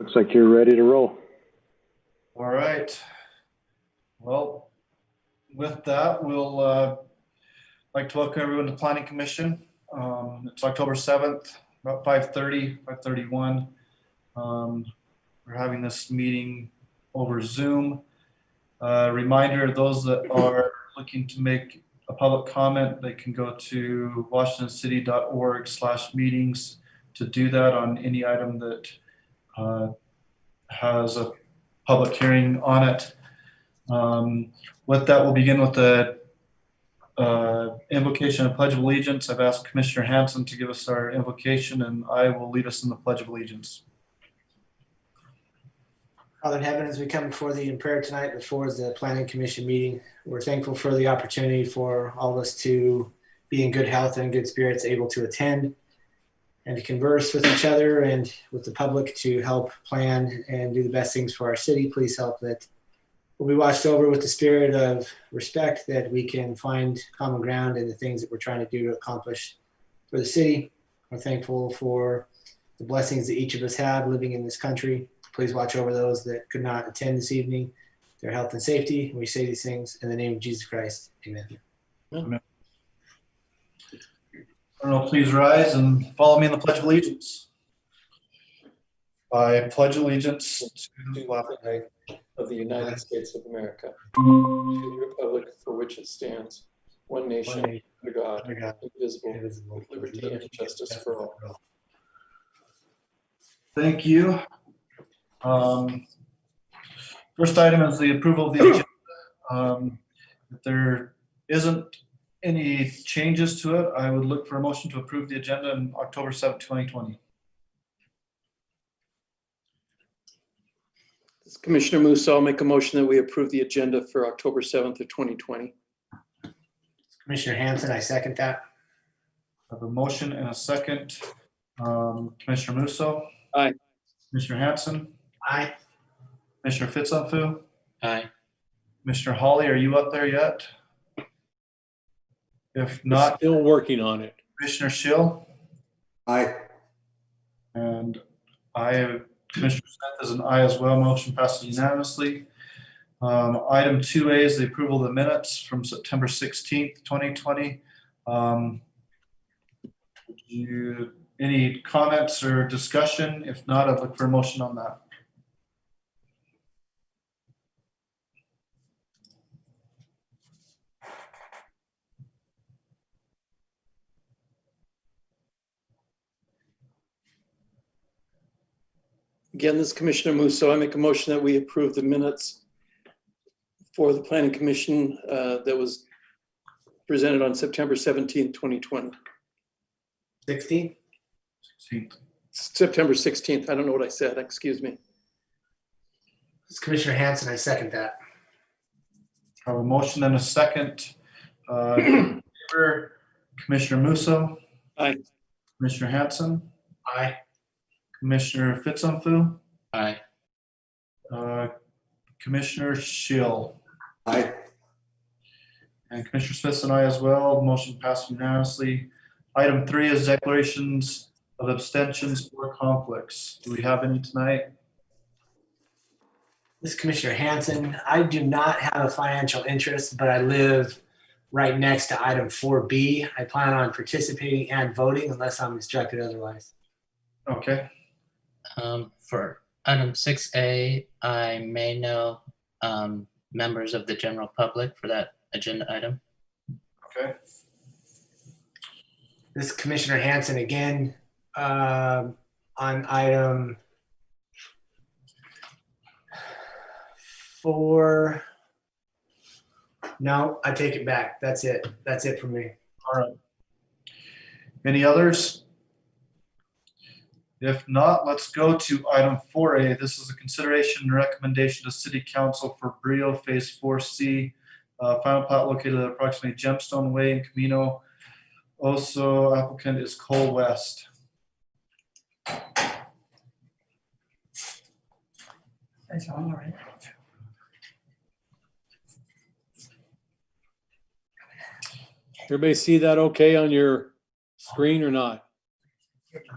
Looks like you're ready to roll. All right. Well, with that, we'll like to welcome everyone to Planning Commission. It's October 7th, about 5:30, 5:31. We're having this meeting over Zoom. Reminder, those that are looking to make a public comment, they can go to washingtoncity.org/meetings to do that on any item that has a public hearing on it. With that, we'll begin with the invocation and Pledge of Allegiance. I've asked Commissioner Hanson to give us our invocation, and I will lead us in the Pledge of Allegiance. Father in heaven, as we come before thee in prayer tonight before the Planning Commission meeting, we're thankful for the opportunity for all of us to be in good health and good spirits, able to attend and to converse with each other and with the public to help plan and do the best things for our city. Please help that we'll be watched over with the spirit of respect, that we can find common ground in the things that we're trying to do to accomplish for the city. We're thankful for the blessings that each of us have living in this country. Please watch over those that could not attend this evening, their health and safety. We say these things in the name of Jesus Christ. Amen. Amen. Please rise and follow me in the Pledge of Allegiance. I pledge allegiance to the flag of the United States of America, to the republic for which it stands, one nation, under God, indivisible, with liberty and justice for all. Thank you. First item is the approval of the agenda. If there isn't any changes to it, I would look for a motion to approve the agenda on October 7th, 2020. Commissioner Musso, I'll make a motion that we approve the agenda for October 7th of 2020. Commissioner Hanson, I second that. I have a motion and a second. Commissioner Musso? Aye. Commissioner Hanson? Aye. Commissioner Fitzonfu? Aye. Commissioner Hawley, are you up there yet? If not, Still working on it. Commissioner Schill? Aye. And I, Commissioner Smith is an aye as well. Motion passes unanimously. Item 2A is the approval of the minutes from September 16th, 2020. Any comments or discussion? If not, I'd look for a motion on that. Again, this is Commissioner Musso. I make a motion that we approve the minutes for the Planning Commission that was presented on September 17th, 2020. 16? 16th. September 16th. I don't know what I said. Excuse me. This is Commissioner Hanson, I second that. I have a motion and a second. Commissioner Musso? Aye. Commissioner Hanson? Aye. Commissioner Fitzonfu? Aye. Commissioner Schill? Aye. And Commissioner Smith and I as well. Motion passed unanimously. Item 3 is declarations of abstentions or conflicts. Do we have any tonight? This is Commissioner Hanson. I do not have a financial interest, but I live right next to item 4B. I plan on participating and voting unless I'm instructed otherwise. Okay. For item 6A, I may know members of the general public for that agenda item. Okay. This is Commissioner Hanson again on item 4. No, I take it back. That's it. That's it for me. All right. Any others? If not, let's go to item 4A. This is a consideration and recommendation to City Council for Brio Phase 4C. Final plat located at approximately Gemstone Way in Camino. Also, applicant is Cole West. That's all right. Everybody see that okay on your screen or not?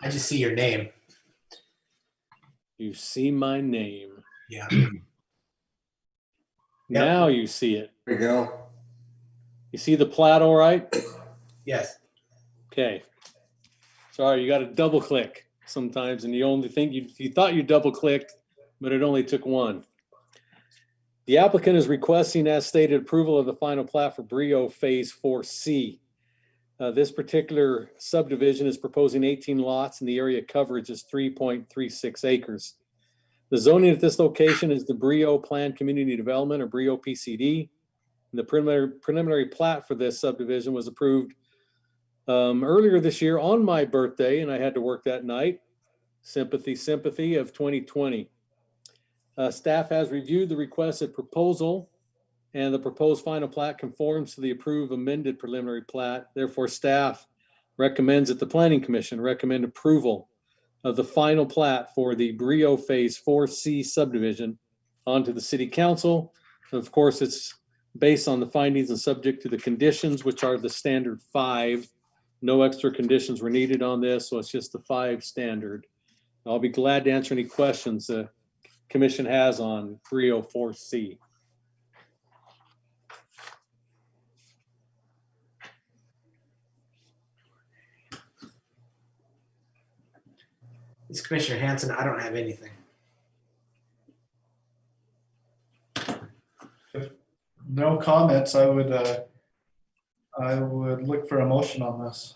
I just see your name. You see my name. Yeah. Now you see it. There we go. You see the plat all right? Yes. Okay. Sorry, you got to double click sometimes, and the only thing you thought you double clicked, but it only took one. The applicant is requesting, as stated, approval of the final plat for Brio Phase 4C. This particular subdivision is proposing 18 lots, and the area coverage is 3.36 acres. The zoning at this location is the Brio Planned Community Development, or Brio PCD. And the preliminary plat for this subdivision was approved earlier this year on my birthday, and I had to work that night. Sympathy of 2020. Staff has reviewed the requested proposal, and the proposed final plat conforms to the approved amended preliminary plat. Therefore, staff recommends that the Planning Commission recommend approval of the final plat for the Brio Phase 4C subdivision onto the City Council. Of course, it's based on the findings and subject to the conditions, which are the standard 5. No extra conditions were needed on this, so it's just the 5 standard. I'll be glad to answer any questions the Commission has on Brio 4C. This is Commissioner Hanson. I don't have anything. No comments. I would look for a motion on this.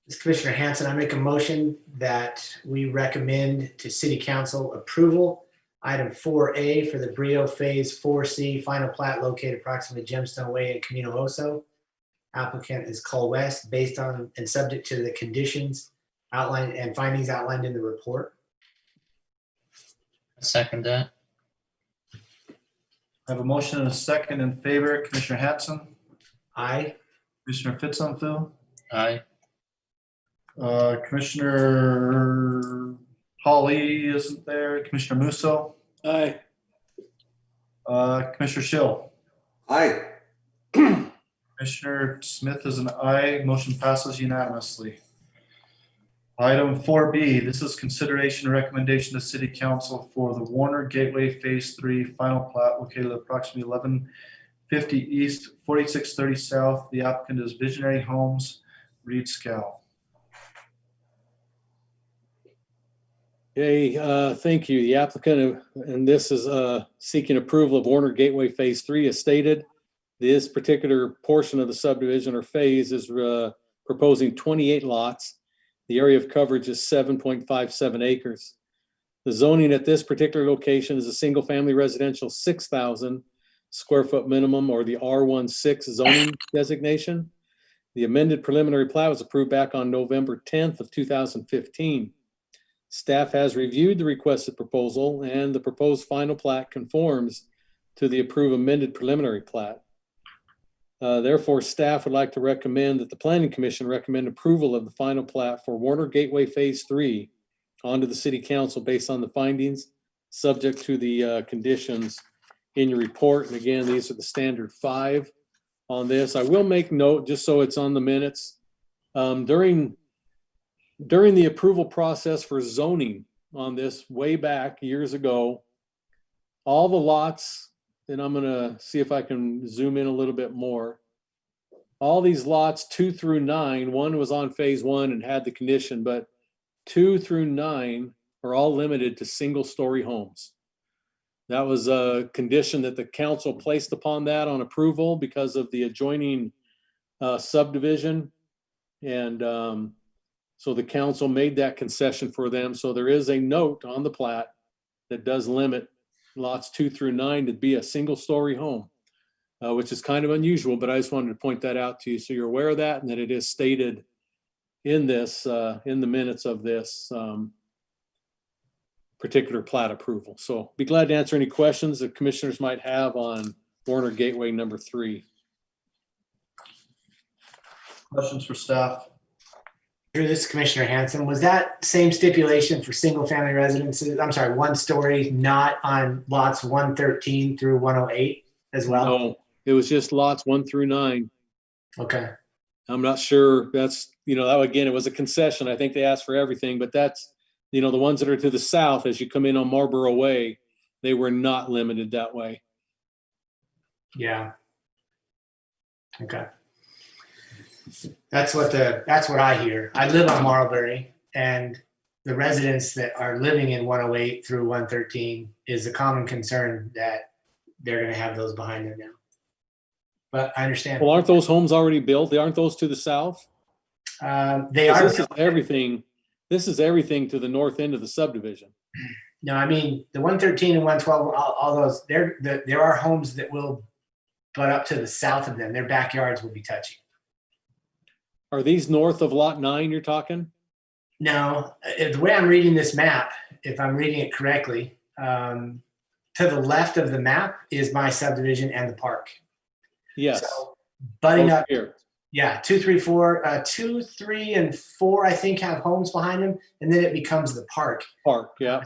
This is Commissioner Hanson. I make a motion that we recommend to City Council approval item 4A for the Brio Phase 4C final plat located approximately Gemstone Way in Camino Oso. Applicant is Cull West, based on and subject to the conditions outlined and findings outlined in the report. Second that. I have a motion and a second in favor. Commissioner Hanson, Aye. Commissioner Fitzonfu, Aye. Commissioner Hawley isn't there. Commissioner Musso, Aye. Commissioner Schill. Aye. Commissioner Smith is an aye. Motion passes unanimously. Item 4B, this is consideration and recommendation to City Council for the Warner Gateway Phase 3 final plat located at approximately 1150 East, 4630 South. The applicant is Visionary Homes, Reed Scow. Okay, thank you. The applicant, and this is seeking approval of Warner Gateway Phase 3 as stated. This particular portion of the subdivision or phase is proposing 28 lots. The area of coverage is 7.57 acres. The zoning at this particular location is a single-family residential 6,000 square foot minimum, or the R16 zoning designation. The amended preliminary plat was approved back on November 10th of 2015. Staff has reviewed the requested proposal, and the proposed final plat conforms to the approved amended preliminary plat. Therefore, staff would like to recommend that the Planning Commission recommend approval of the final plat for Warner Gateway Phase 3 onto the City Council based on the findings, subject to the conditions in your report. And again, these are the standard 5 on this. I will make note, just so it's on the minutes, during the approval process for zoning on this way back years ago, all the lots, and I'm gonna see if I can zoom in a little bit more. All these lots 2 through 9, one was on phase 1 and had the condition, but 2 through 9 are all limited to single-story homes. That was a condition that the council placed upon that on approval because of the adjoining subdivision. And so the council made that concession for them. So there is a note on the plat that does limit lots 2 through 9 to be a single-story home, which is kind of unusual, but I just wanted to point that out to you so you're aware of that and that it is stated in this, in the minutes of this particular plat approval. So be glad to answer any questions that commissioners might have on Warner Gateway number 3. Questions for staff? Drew, this is Commissioner Hanson. Was that same stipulation for single-family residences? I'm sorry, 1 story, not on lots 113 through 108 as well? No, it was just lots 1 through 9. Okay. I'm not sure that's, that again, it was a concession. I think they asked for everything, but that's You know, the ones that are to the south as you come in on Marlboro Way, they were not limited that way. Yeah. Okay. That's what I hear. I live on Marlbury, and the residents that are living in 108 through 113 is a common concern that they're going to have those behind them now. But I understand. Well, aren't those homes already built? Aren't those to the south? They 'Cause are. This is everything. This is everything to the north end of the subdivision. No, I mean the 113 and 112, all those. There are homes that will butt up to the south of them. Their backyards will be touching. Are these north of lot 9 you're talking? No, the way I'm reading this map, if I'm reading it correctly, to the left of the map is my subdivision and the park. Yes. So butting Both up, here. yeah, 2, 3, 4, 2, 3, and 4, I think have homes behind them, and then it becomes the park. Park, yeah.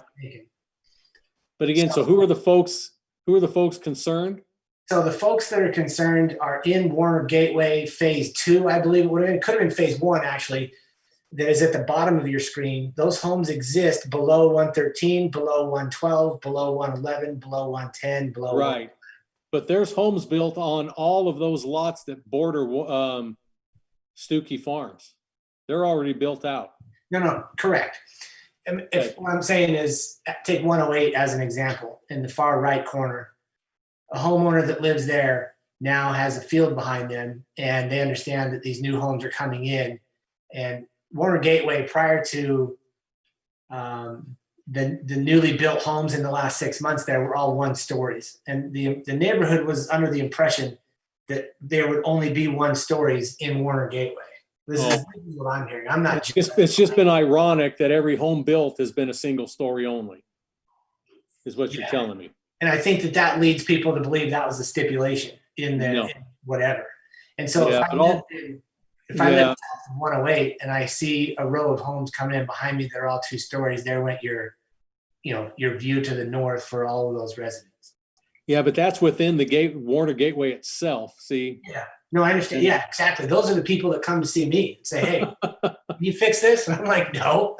But again, so who are the folks concerned? So the folks that are concerned are in Warner Gateway Phase 2, I believe it would have been. It could have been Phase 1, actually. That is at the bottom of your screen. Those homes exist below 113, below 112, below 111, below 110, below. Right. But there's homes built on all of those lots that border Stuckey Farms. They're already built out. No, correct. If what I'm saying is, take 108 as an example. In the far right corner, a homeowner that lives there now has a field behind them, and they understand that these new homes are coming in. And Warner Gateway, prior to the newly built homes in the last 6 months, there were all 1 stories, and the neighborhood was under the impression that there would only be 1 stories in Warner Gateway. This is what I'm hearing. I'm not. It's just been ironic that every home built has been a single story only, is what you're telling me. And I think that leads people to believe that was the stipulation in the No. in whatever. And so Yeah, if I live south of 108 and I see a row of homes coming in behind me that are all 2 stories, there went your view to the north for all of those residents. Yeah, but that's within the Warner Gateway itself. See? Yeah. No, I understand. Yeah, exactly. Those are the people that come to see me and say, "Hey, can you fix this?" And I'm like, "No."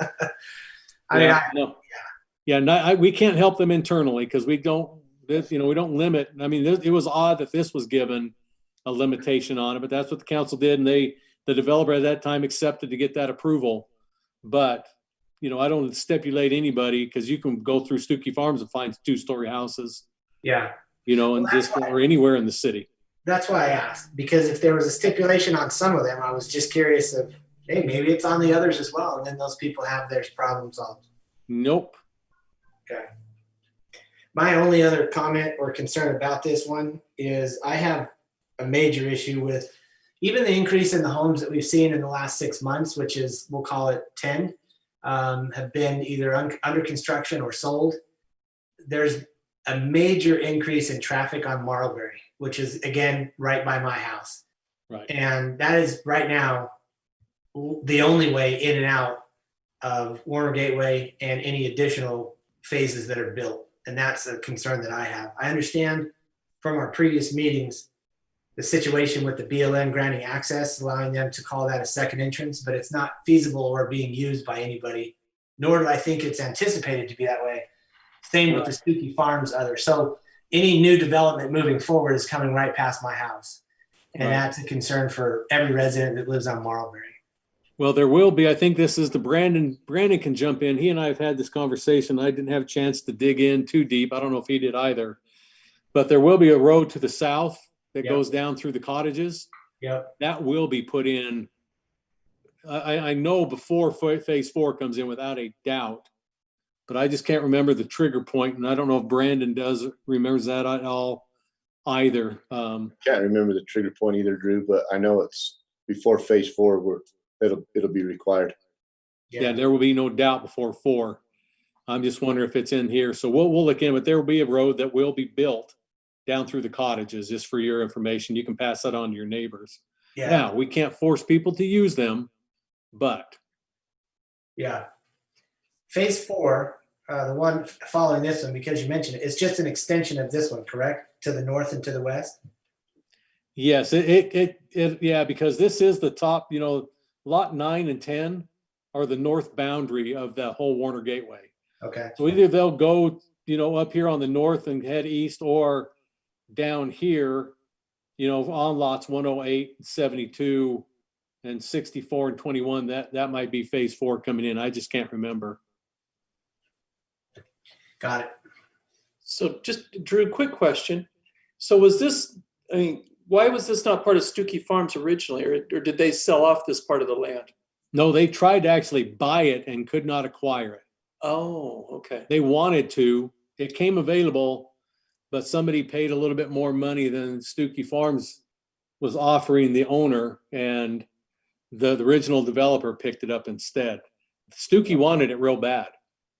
We can't help them internally because we don't limit. I mean, it was odd that this was given a limitation on it, but that's what the council did, and the developer at that time accepted to get that approval. But I don't stipulate anybody, because you can go through Stuckey Farms and find 2-story houses. Yeah. Or anywhere in the city. That's why I asked, because if there was a stipulation on some of them, I was just curious of, hey, maybe it's on the others as well, and then those people have their problem solved. Nope. Okay. My only other comment or concern about this one is I have a major issue with even the increase in the homes that we've seen in the last 6 months, which is, we'll call it 10, have been either under construction or sold. There's a major increase in traffic on Marlbury, which is, again, right by my house. Right. And that is right now the only way in and out of Warner Gateway and any additional phases that are built. And that's a concern that I have. I understand from our previous meetings the situation with the BLM granting access, allowing them to call that a second entrance, but it's not feasible or being used by anybody, nor do I think it's anticipated to be that way. Same with the Stuckey Farms others. So any new development moving forward is coming right past my house. And that's a concern for every resident that lives on Marlbury. Well, there will be. I think this is the Brandon. Brandon can jump in. He and I have had this conversation. I didn't have a chance to dig in too deep. I don't know if he did either. But there will be a road to the south that goes down through the cottages. Yep. That will be put in. I know before phase 4 comes in, without a doubt. But I just can't remember the trigger point, and I don't know if Brandon remembers that at all either. Can't remember the trigger point either, Drew, but I know it's before phase 4 where it'll be required. Yeah, there will be no doubt before 4. I'm just wondering if it's in here. So we'll look in, but there will be a road that will be built down through the cottages, just for your information. You can pass that on to your neighbors. Yeah. Now, we can't force people to use them, but. Yeah. Phase 4, the one following this one, because you mentioned it, it's just an extension of this one, correct? To the north and to the west? Yes, yeah, because this is the top, lot 9 and 10 are the north boundary of the whole Warner Gateway. Okay. So either they'll go, up here on the north and head east, or down here, on lots 108, 72, and 64 and 21, that might be phase 4 coming in. I just can't remember. Got it. So just, Drew, quick question. So was this, why was this not part of Stuckey Farms originally, or did they sell off this part of the land? No, they tried to actually buy it and could not acquire it. Oh, okay. They wanted to. It came available, but somebody paid a little bit more money than Stuckey Farms was offering the owner, and the original developer picked it up instead. Stuckey wanted it real bad,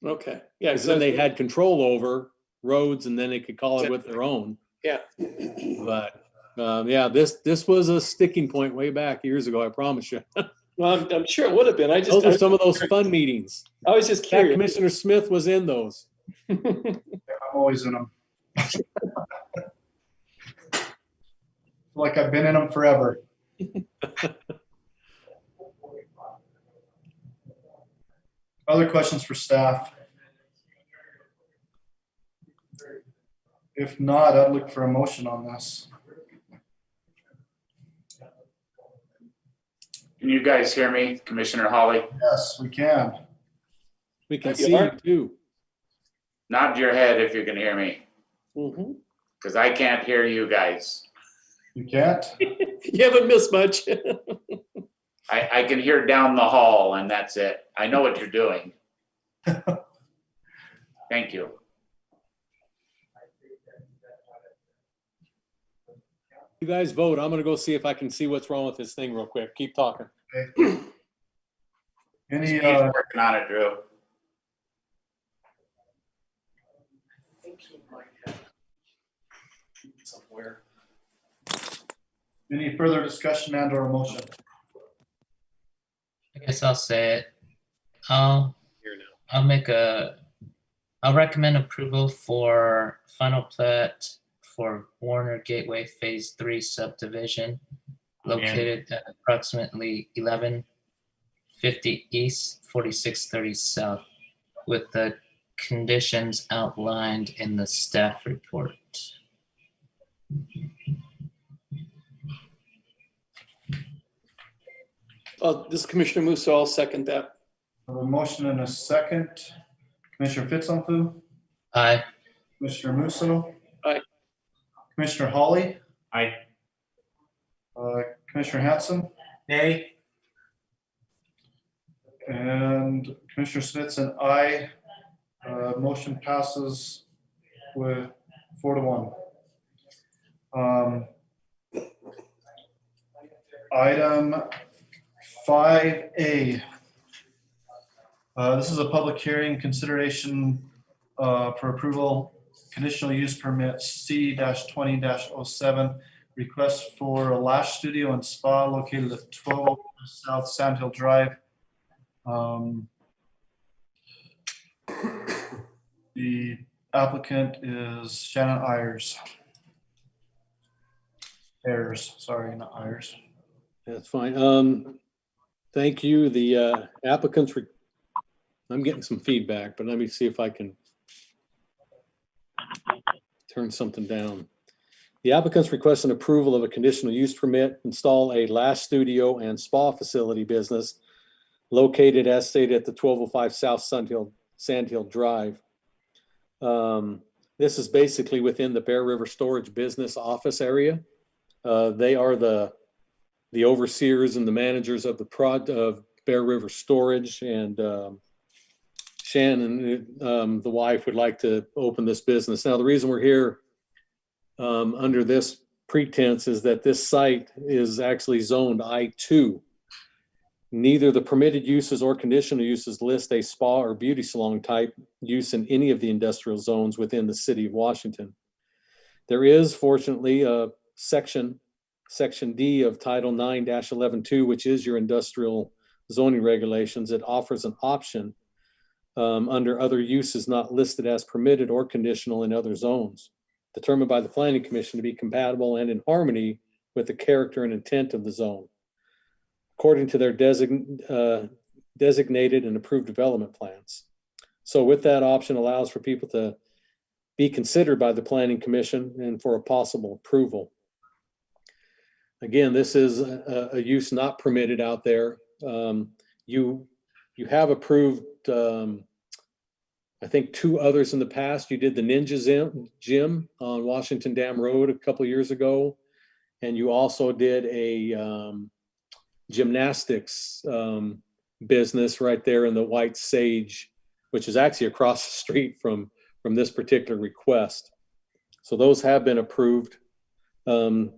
Okay. Yeah. because then they had control over roads, and then they could call it with their own. Yeah. But this was a sticking point way back years ago, I promise you. Well, I'm sure it would have been. Those are some of those fun meetings. I was just That curious. Commissioner Smith was in those. I'm always in them. Like I've been in them forever. Other questions for staff? If not, I'd look for a motion on this. Can you guys hear me, Commissioner Hawley? Yes, we can. We can You see are? you too. Nod your head if you can hear me, Mhm. because I can't hear you guys. You can't? You haven't missed much. I can hear down the hall and that's it. I know what you're doing. Thank you. You guys vote. I'm gonna go see if I can see what's wrong with this thing real quick. Keep talking. Any, He's working on it, Drew. Somewhere. any further discussion and or motion? I guess I'll say it. I'll recommend approval for final plat for Warner Gateway Phase 3 subdivision located at approximately 1150 East, 4630 South, with the conditions outlined in the staff report. This is Commissioner Musso. I'll second that. I have a motion and a second. Commissioner Fitzpatrick, Aye. Commissioner Musso. Aye. Commissioner Hawley, Aye. Commissioner Hanson, Nay. and Commissioner Smith's an aye. Motion passes with 4-1. Item 5A. This is a public hearing consideration for approval, conditional use permit C-20-07, request for a lash studio and spa located at 12 South Sandhill Drive. The applicant is Shannon Ayers. Ayers, sorry, not Ayers. That's fine. Thank you. The applicants, I'm getting some feedback, but let me see if I can turn something down. The applicants request an approval of a conditional use permit, install a lash studio and spa facility business located as stated at the 1205 South Sandhill Drive. This is basically within the Bear River Storage Business Office area. They are the overseers and the managers of of Bear River Storage, and Shannon, the wife, would like to open this business. Now, the reason we're here under this pretense is that this site is actually zoned I-2. Neither the permitted uses or conditional uses list a spa or beauty salon type use in any of the industrial zones within the city of Washington. There is, fortunately, a Section D of Title 9-11-2, which is your industrial zoning regulations. It offers an option under other uses not listed as permitted or conditional in other zones, determined by the Planning Commission to be compatible and in harmony with the character and intent of the zone. According to their designated and approved development plans. So with that option allows for people to be considered by the Planning Commission and for a possible approval. Again, this is a use not permitted out there. You have approved, I think, 2 others in the past. You did the Ninja Gym on Washington Dam Road a couple of years ago. And you also did a gymnastics business right there in the White Sage, which is actually across the street from this particular request. So those have been approved. And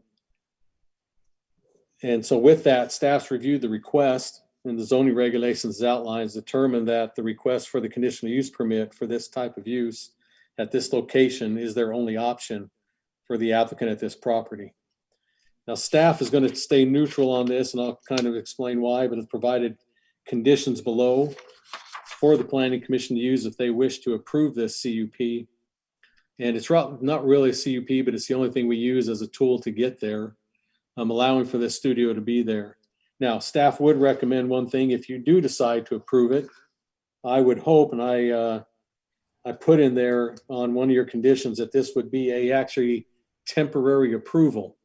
so with that, staff's reviewed the request, and the zoning regulations outlines determined that the request for the conditional use permit for this type of use at this location is their only option for the applicant at this property. Now, staff is going to stay neutral on this, and I'll kind of explain why, but it's provided conditions below for the Planning Commission to use if they wish to approve this CUP. And it's not really a CUP, but it's the only thing we use as a tool to get there, allowing for this studio to be there. Now, staff would recommend one thing. If you do decide to approve it, I would hope, and I put in there on one of your conditions that this would be a actually temporary approval.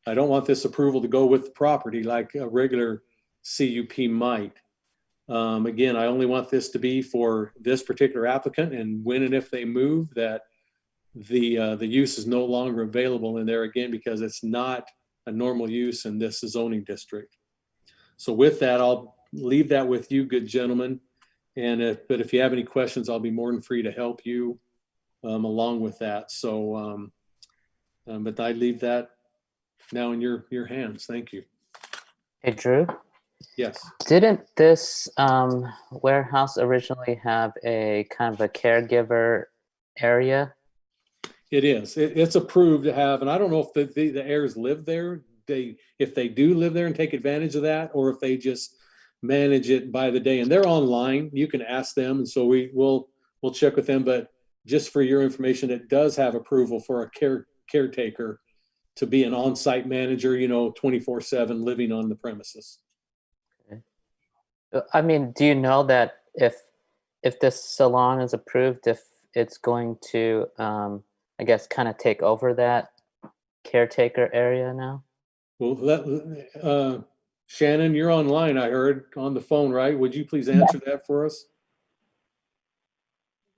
I don't want this approval to go with the property like a regular CUP might. Again, I only want this to be for this particular applicant, and when and if they move, that the use is no longer available in there again, because it's not a normal use in this zoning district. So with that, I'll leave that with you, good gentlemen. But if you have any questions, I'll be more than free to help you along with that. So, but I leave that now in your hands. Thank you. Hey, Drew, Yes. didn't this warehouse originally have a kind of a caregiver area? It is. It's approved to have, and I don't know if the heirs live there. If they do live there and take advantage of that, or if they just manage it by the day. And they're online. You can ask them, and so we'll check with them. But just for your information, it does have approval for a caretaker to be an on-site manager, 24/7 living on the premises. Okay. I mean, do you know that if this salon is approved, if it's going to, I guess, kind of take over that caretaker area now? Well, Shannon, you're online, I heard, on the phone, right? Would you please answer that for us?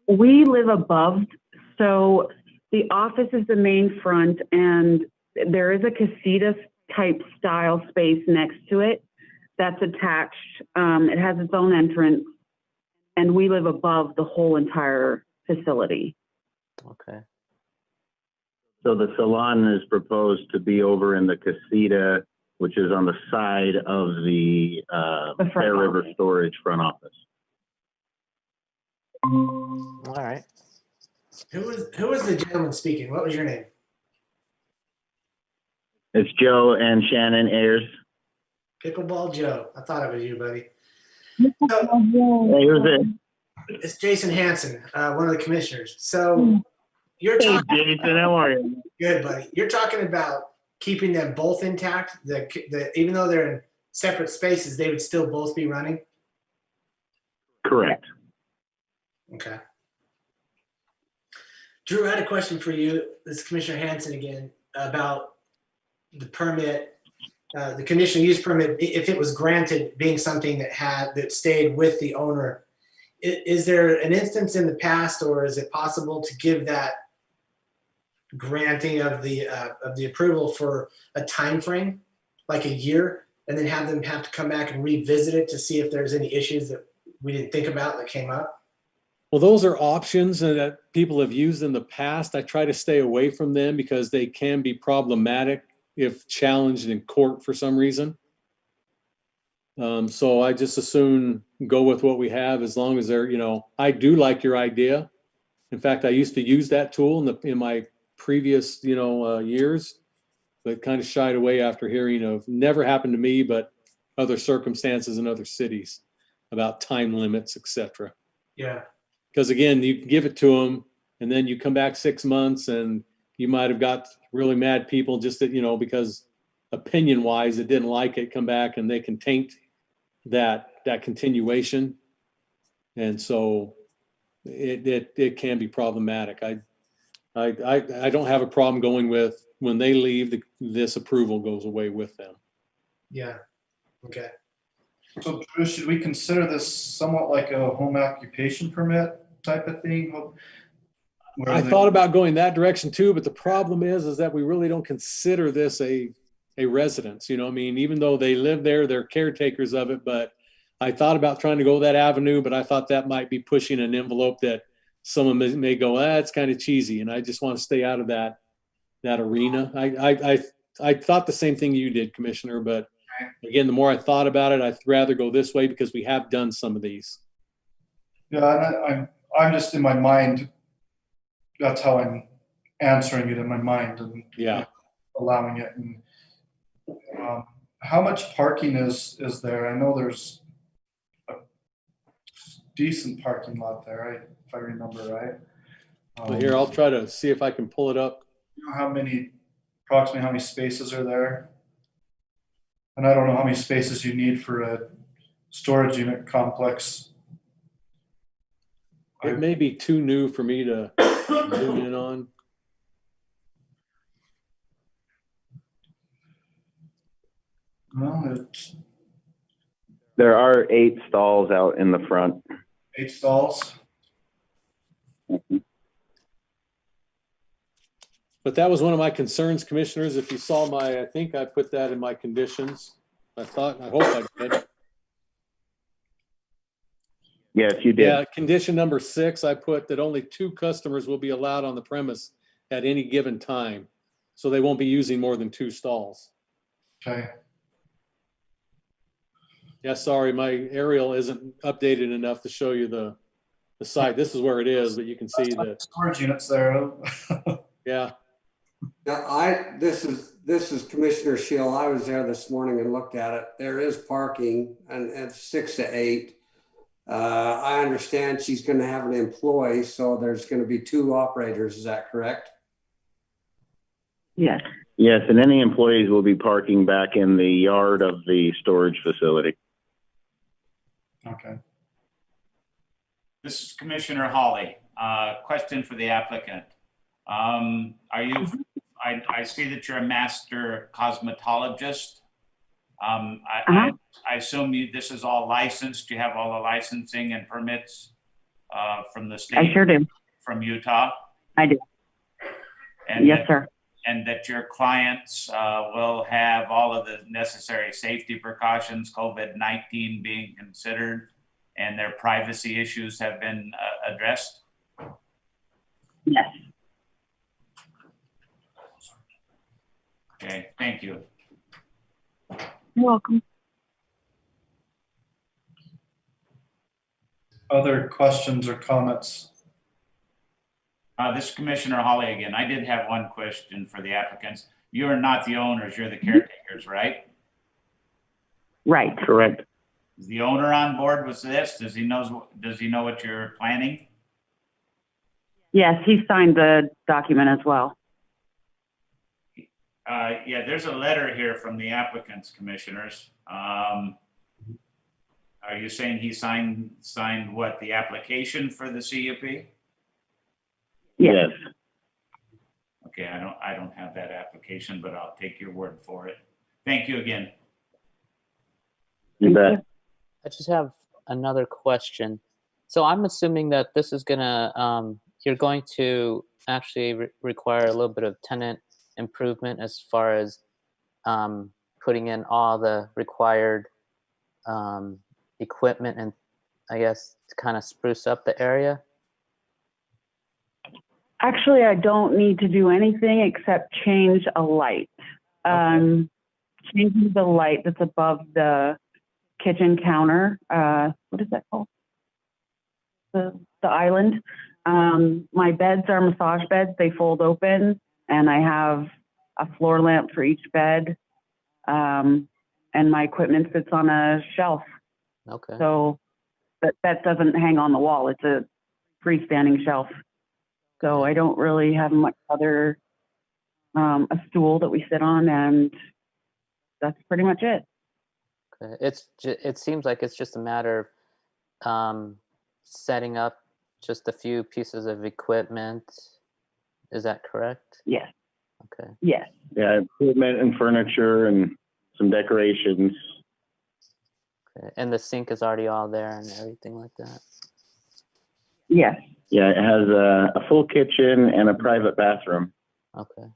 We live above, so the office is the main front, and there is a casita type style space next to it that's attached. It has its own entrance, and we live above the whole entire facility. Okay. So the salon is proposed to be over in the casita, which is on the side of the front Bear River office. Storage front office. All right. Who was the gentleman speaking? What was your name? It's Joe and Shannon Ayers. Pickleball Joe. I thought it was you, buddy. Hey, who's it? It's Jason Hansen, one of the commissioners. So you're Hey, talking Jason, how are you? good, buddy. You're talking about keeping them both intact. Even though they're in separate spaces, they would still both be running. Correct. Okay. Drew, I had a question for you. This is Commissioner Hansen again about the permit, the conditional use permit. If it was granted, being something that stayed with the owner, is there an instance in the past, or is it possible to give that granting of the approval for a time frame, like a year, and then have them have to come back and revisit it to see if there's any issues that we didn't think about that came up? Well, those are options that people have used in the past. I try to stay away from them because they can be problematic if challenged in court for some reason. So I just as soon go with what we have, as long as they're, I do like your idea. In fact, I used to use that tool in my previous, years, but kind of shied away after hearing of, never happened to me, but other circumstances in other cities about time limits, etc. Yeah. Because again, you give it to them and then you come back 6 months and you might have got really mad people just that, because opinion wise, it didn't like it, come back and they can taint that continuation. And so it can be problematic. I don't have a problem going with when they leave, this approval goes away with them. Yeah. Okay. So Drew, should we consider this somewhat like a home occupation permit type of thing? Where I they- thought about going that direction too, but the problem is that we really don't consider this a residence, you know what I mean? Even though they live there, they're caretakers of it, but I thought about trying to go that avenue, but I thought that might be pushing an envelope that someone may go, it's kind of cheesy, and I just want to stay out of that arena. I thought the same thing you did, Commissioner, but again, the more I thought about it, I'd rather go this way because we have done some of these. Yeah, and I'm just in my mind, that's how I'm answering it in my mind and Yeah. allowing it. And how much parking is there? I know there's a decent parking lot there, if I remember right. Well, here, I'll try to see if I can pull it up. You know approximately how many spaces are there? And I don't know how many spaces you need for a storage unit complex. It may be too new for me to zoom in on. Well, it's There are 8 stalls out in the front. 8 stalls. But that was one of my concerns, Commissioners. If you saw I think I put that in my conditions. I hope I did. Yes, you did. Yeah, condition number 6, I put that only 2 customers will be allowed on the premise at any given time. So they won't be using more than 2 stalls. Okay. Yeah, sorry, my aerial isn't updated enough to show you the site. This is where it is, but you can see that, Storage units there. yeah. Now, this is Commissioner Shield. I was there this morning and looked at it. There is parking and it's 6 to 8. I understand she's going to have an employee, so there's going to be 2 operators. Is that correct? Yes. Yes, and any employees will be parking back in the yard of the storage facility. Okay. This is Commissioner Hawley. Question for the applicant. I see that you're a master cosmetologist. I assume this is all licensed. You have all the licensing and permits from the state? I sure do. From Utah? I do. And Yes, sir. And that your clients will have all of the necessary safety precautions, COVID-19 being considered, and their privacy issues have been addressed? Yes. Okay, thank you. You're welcome. Other questions or comments? This is Commissioner Hawley again. I did have one question for the applicants. You are not the owners, you're the caretakers, right? Right. Correct. Is the owner on board with this? Does he know what you're planning? Yes, he signed the document as well. Yeah, there's a letter here from the applicants, commissioners. Are you saying he signed what, the application for the CUP? Yes. Okay, I don't have that application, but I'll take your word for it. Thank you again. You bet. I just have another question. So I'm assuming that this is gonna, you're going to actually require a little bit of tenant improvement as far as putting in all the required equipment and I guess to kind of spruce up the area. Actually, I don't need to do anything except change a light. Changing the light that's above the kitchen counter. What is that called? The island. My beds are massage beds. They fold open, and I have a floor lamp for each bed. And my equipment sits on a shelf. Okay. So that doesn't hang on the wall. It's a freestanding shelf. So I don't really have much other, a stool that we sit on, and that's pretty much it. Okay. It seems like it's just a matter of setting up just a few pieces of equipment. Is that correct? Yes, Okay. yes, Yeah, equipment and furniture and some decorations. Okay. And the sink is already all there and everything like that. yes. Yeah, it has a full kitchen and a private bathroom. Okay.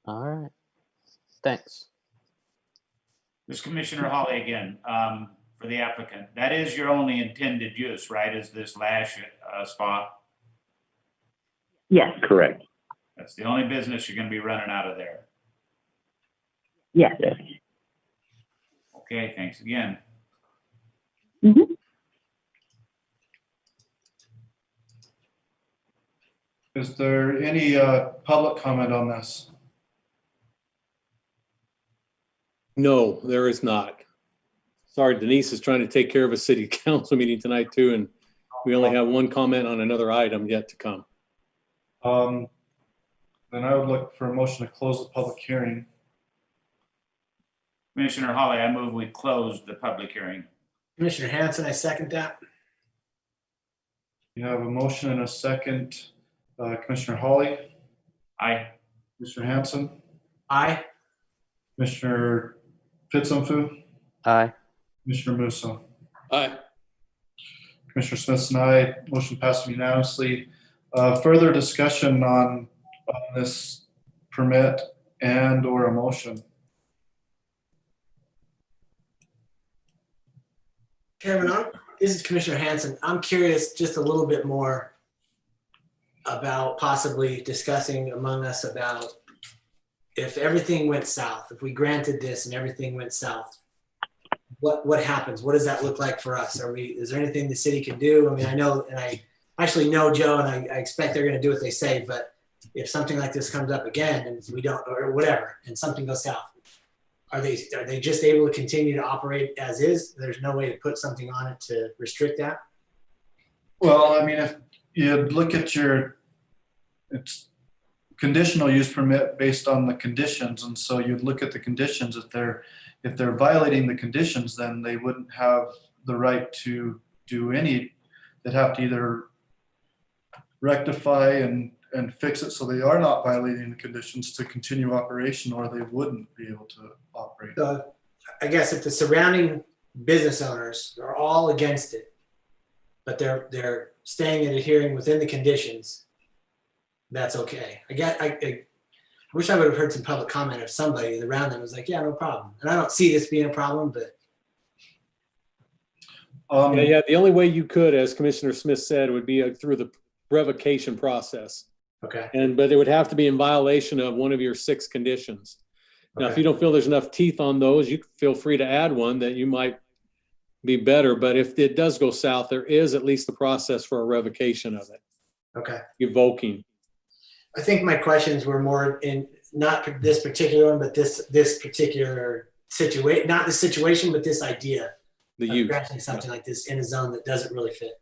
All right. Thanks. This is Commissioner Hawley again, for the applicant. That is your only intended use, right? Is this Lash Spa? Yes, Correct. That's the only business you're gonna be running out of there. yes. Yes. Okay, thanks again. Mhm. Is there any public comment on this? No, there is not. Sorry, Denise is trying to take care of a city council meeting tonight too, and we only have one comment on another item yet to come. Then I would look for a motion to close the public hearing. Commissioner Hawley, I move we close the public hearing. Commissioner Hanson, I second that. You have a motion and a second. Commissioner Hawley, Aye. Commissioner Hanson, Aye. Commissioner Fitzpatrick, Aye. Commissioner Musso. Aye. Commissioner Smith's and I, motion passed unanimously. Further discussion on this permit and or a motion? Chairman, this is Commissioner Hanson. I'm curious just a little bit more about possibly discussing among us about if everything went south, if we granted this and everything went south, what happens? What does that look like for us? Is there anything the city can do? I mean, I know, and I actually know Joe, and I expect they're going to do what they say, but if something like this comes up again and we don't, or whatever, and something goes south, are they just able to continue to operate as is? There's no way to put something on it to restrict that? Well, I mean, if you look at it's conditional use permit based on the conditions, and so you'd look at the conditions. If they're violating the conditions, then they wouldn't have the right to do any. They'd have to either rectify and fix it so they are not violating the conditions to continue operation, or they wouldn't be able to operate. So I guess if the surrounding business owners are all against it, but they're staying and adhering within the conditions, that's okay. I wish I would have heard some public comment of somebody around them was like, yeah, no problem. And I don't see this being a problem, but Yeah, the only way you could, as Commissioner Smith said, would be through the revocation process. okay. But it would have to be in violation of one of your 6 conditions. Now, if Okay. you don't feel there's enough teeth on those, you feel free to add one that you might be better. But if it does go south, there is at least the process for a revocation of it, Okay. evoking. I think my questions were more in not this particular one, but this particular situation, not the situation, but this idea The of use. granting something like this in a zone that doesn't really fit.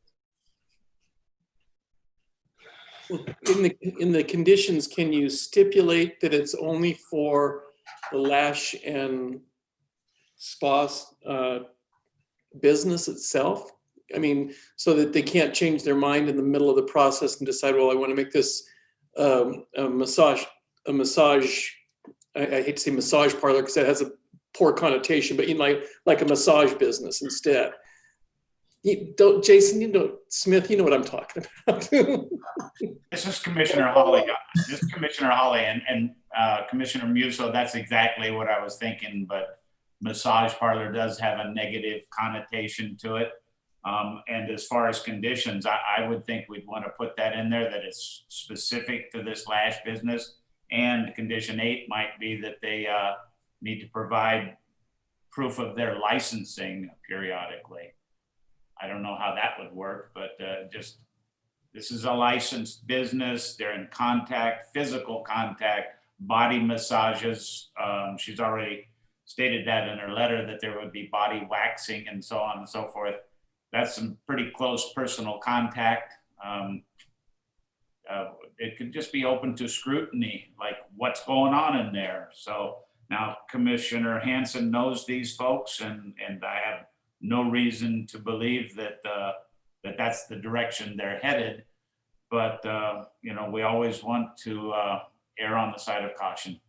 In the conditions, can you stipulate that it's only for the Lash and Spa business itself? I mean, so that they can't change their mind in the middle of the process and decide, well, I want to make this a massage. I hate to say massage parlor because that has a poor connotation, but like a massage business instead. Jason, Smith, you know what I'm talking about. This is Commissioner Hawley. This is Commissioner Hawley and Commissioner Musso. That's exactly what I was thinking, but massage parlor does have a negative connotation to it. And as far as conditions, I would think we'd want to put that in there, that it's specific to this Lash business. And condition 8 might be that they need to provide proof of their licensing periodically. I don't know how that would work, but this is a licensed business. They're in contact, physical contact, body massages. She's already stated that in her letter, that there would be body waxing and so on and so forth. That's some pretty close personal contact. It could just be open to scrutiny, like what's going on in there. So Now, Commissioner Hanson knows these folks, and I have no reason to believe that that's the direction they're headed. But, you know, we always want to err on the side of caution.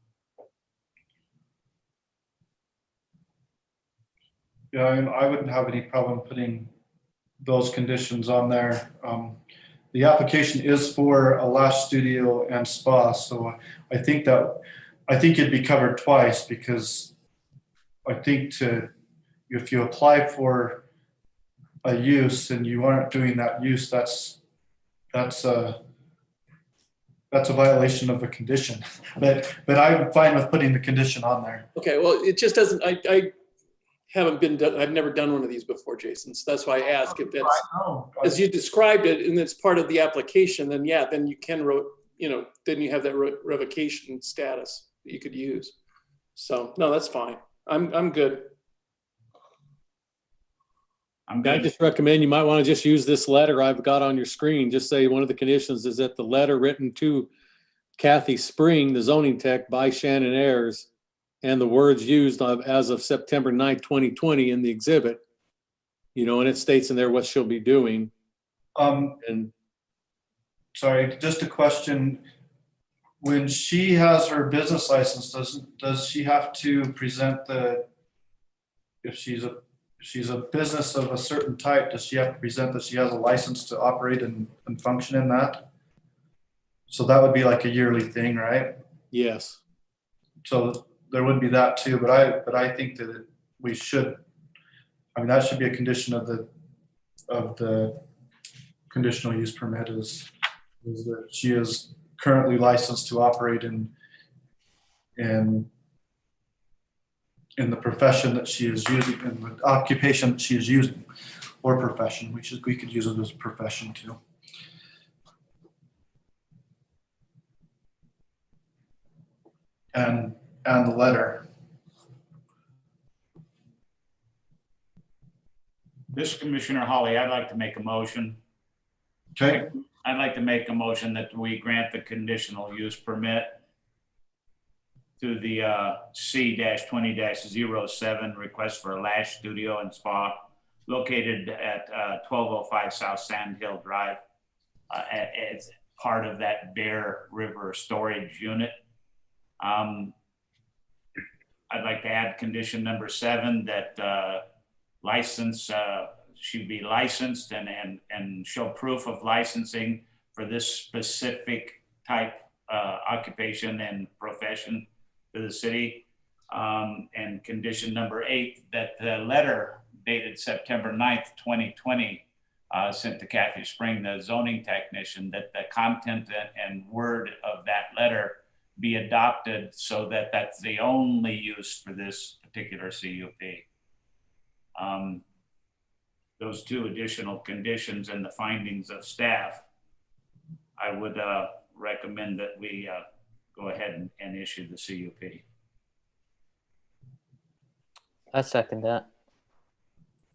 Yeah, I wouldn't have any problem putting those conditions on there. The application is for a lash studio and spa, so I think it'd be covered twice, because I think if you apply for a use and you aren't doing that use, that's a violation of a condition. But I'm fine with putting the condition on there. Okay, well, it just doesn't, I haven't been done, I've never done one of these before, Jason. So that's why I ask if that's, as you described it, and it's part of the application, then yeah, then you can, then you have that revocation status that you could use. So no, that's fine. I'm good. I'm I good. just recommend you might want to just use this letter I've got on your screen. Just say one of the conditions is that the letter written to Kathy Spring, the zoning tech, by Shannon Ayers, and the words used as of September 9th, 2020 in the exhibit, and it states in there what she'll be doing. And Sorry, just a question. When she has her business license, does she have to present if she's a business of a certain type, does she have to present that she has a license to operate and function in that? So that would be like a yearly thing, right? yes. So there would be that too, but I think that we should, that should be a condition of the conditional use permit is that she is currently licensed to operate in the profession that she is using, in the occupation that she is using, or profession. We could use it as profession too. And the letter. This is Commissioner Hawley. I'd like to make a motion. Okay. I'd like to make a motion that we grant the conditional use permit to the C-20-07 request for a lash studio and spa located at 1205 South Sand Hill Drive. It's part of that Bear River storage unit. I'd like to add condition number 7 that license should be licensed and show proof of licensing for this specific type occupation and profession to the city. And condition number 8, that the letter dated September 9th, 2020, sent to Kathy Spring, the zoning technician, that the content and word of that letter be adopted so that that's the only use for this particular CUP. Those 2 additional conditions and the findings of staff, I would recommend that we go ahead and issue the CUP. I second that.